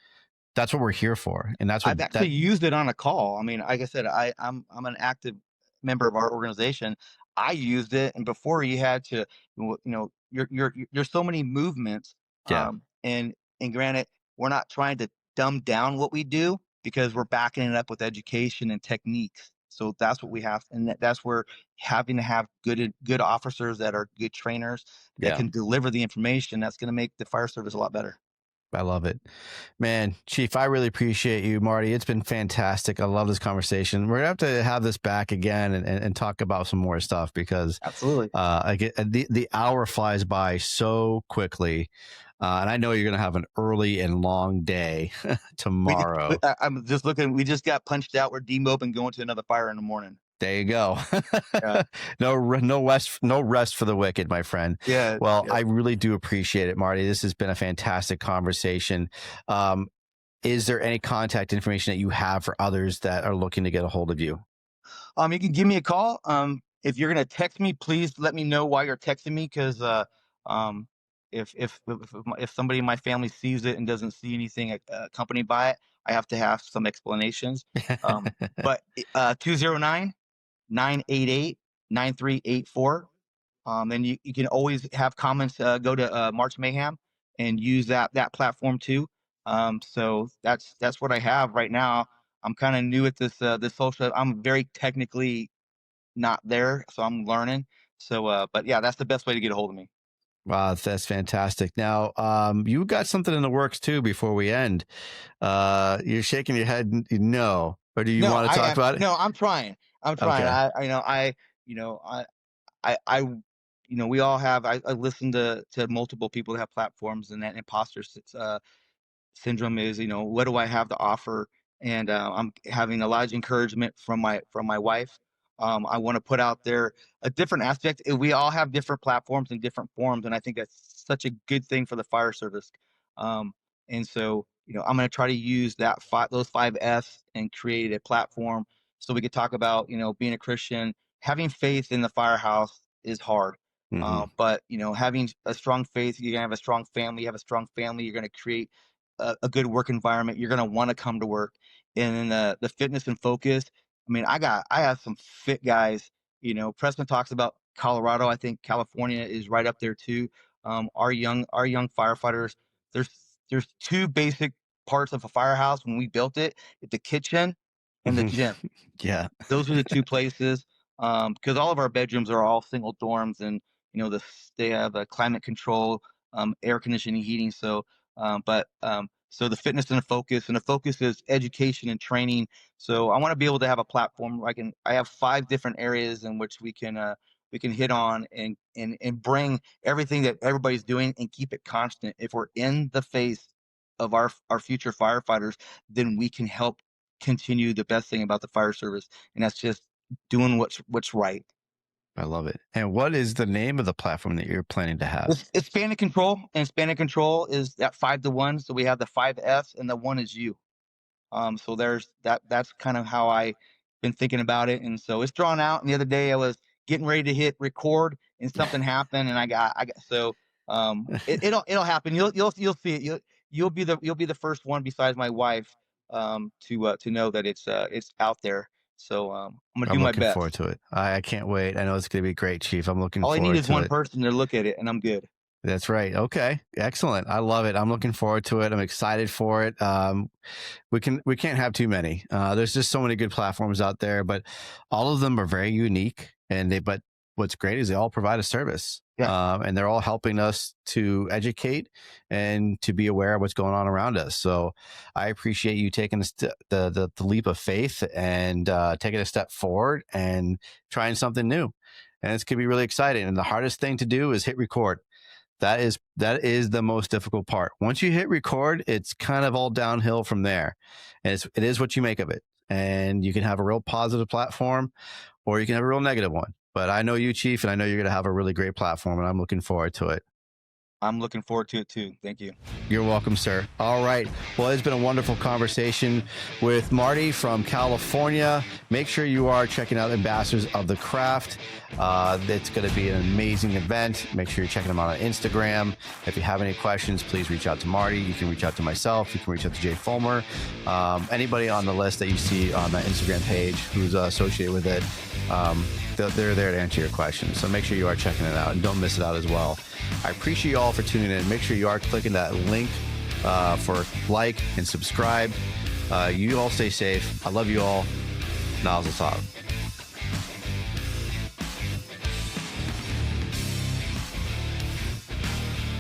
That's what we're here for, and that's what I've actually used it on a call. I mean, like I said, I'm an active member of our organization. I used it, and before you had to, there's so many movements. Yeah. And granted, we're not trying to dumb down what we do because we're backing it up with education and techniques. So that's what we have, and that's where having to have good officers that are good trainers that Yeah. can deliver the information, that's going to make the fire service a lot better. I love it, man. Chief, I really appreciate you, Marty. It's been fantastic. I love this conversation. We're gonna have this back again and talk about some more stuff because Absolutely. I get the hour flies by so quickly. And I know you're going to have an early and long day tomorrow. I'm just looking. We just got punched out. We're demobing, going to another fire in the morning. There you go. No rest for the wicked, my friend. Yeah. Well, yeah. I really do appreciate it, Marty. This has been a fantastic conversation. Is there any contact information that you have for others that are looking to get a hold of you? You can give me a call. If you're gonna text me, please let me know why you're texting me, because if somebody in my family sees it and doesn't see anything accompanied by it, I have to have some explanations. But 209-988-9384. And you can always have comments. Go to March Mayhem and use that platform too. So that's what I have right now. I'm kind of new at this social. I'm very technically not there, so I'm learning. So, but yeah, that's the best way to get a hold of me. Wow, that's fantastic. Now, you got something in the works too before we end. You're shaking your head no, or do you want to talk about it? No, I'm trying. Okay. We all have. I listen to multiple people that have platforms, and that imposter syndrome is, what do I have to offer? And I'm having a lot of encouragement from my wife. I want to put out there a different aspect. We all have different platforms and different forms, and I think that's such a good thing for the fire service. And so, I'm going to try to use those 5 F's and create a platform so we could talk about, being a Christian. Having faith in the firehouse is hard. Mm-hmm. But having a strong faith, you're gonna have a strong family. You have a strong family, you're gonna create a good work environment. You're gonna want to come to work. And then the fitness and focus. I mean, I have some fit guys. Preston talks about Colorado. I think California is right up there too. Our young firefighters. There's 2 basic parts of a firehouse when we built it: it's the kitchen and the gym. Yeah. Those are the 2 places. Because all of our bedrooms are all single dorms, and they have a climate control, air conditioning, heating. So, so the fitness and the focus is education and training. So I want to be able to have a platform where I have 5 different areas in which we can hit on and bring everything that everybody's doing and keep it constant. If we're in the face of our future firefighters, then we can help continue the best thing about the fire service, and that's just doing what's right. I love it. And what is the name of the platform that you're planning to have? It's Span and Control, and Span and Control is that 5 to 1. So we have the 5 F's, and the 1 is you. So there's that. That's kind of how I been thinking about it, and so it's drawn out. And the other day I was getting ready to hit record, and something happened, and I got so it'll happen. You'll see it. You'll be the first one besides my wife to know that it's out there. So I'm gonna do my best. I'm looking forward to it. I can't wait. I know it's gonna be great, Chief. I'm looking. All forward I need is to one it. person to look at it, and I'm good. That's right. Okay. Excellent. I love it. I'm looking forward to it. I'm excited for it. We can't have too many. There's just so many good platforms out there, but all of them are very unique. But what's great is they all provide a service. Yeah. And they're all helping us to educate and to be aware of what's going on around us. So I appreciate you taking the leap of faith and taking a step forward and trying something new. And it's going to be really exciting. And the hardest thing to do is hit record. That is the most difficult part. Once you hit record, it's kind of all downhill from there. And it is what you make of it. And you can have a real positive platform, or you can have a real negative one. But I know you, Chief, and I know you're going to have a really great platform, and I'm looking forward to it. I'm looking forward to it too. Thank you. You're welcome, sir. All right. Well, it's been a wonderful conversation with Marty from California. Make sure you are checking out Ambassadors of the Craft. It's going to be an amazing event. Make sure you're checking them out on Instagram. If you have any questions, please reach out to Marty. You can reach out to myself. You can reach out to Jay Fulmer. Anybody on the list that you see on the Instagram page who's associated with it, they're there to answer your questions. So make sure you are checking it out and don't miss it out as well. I appreciate you all for tuning in. Make sure you are clicking that link for like and subscribe. You all stay safe. I love you all. Nozzle talk.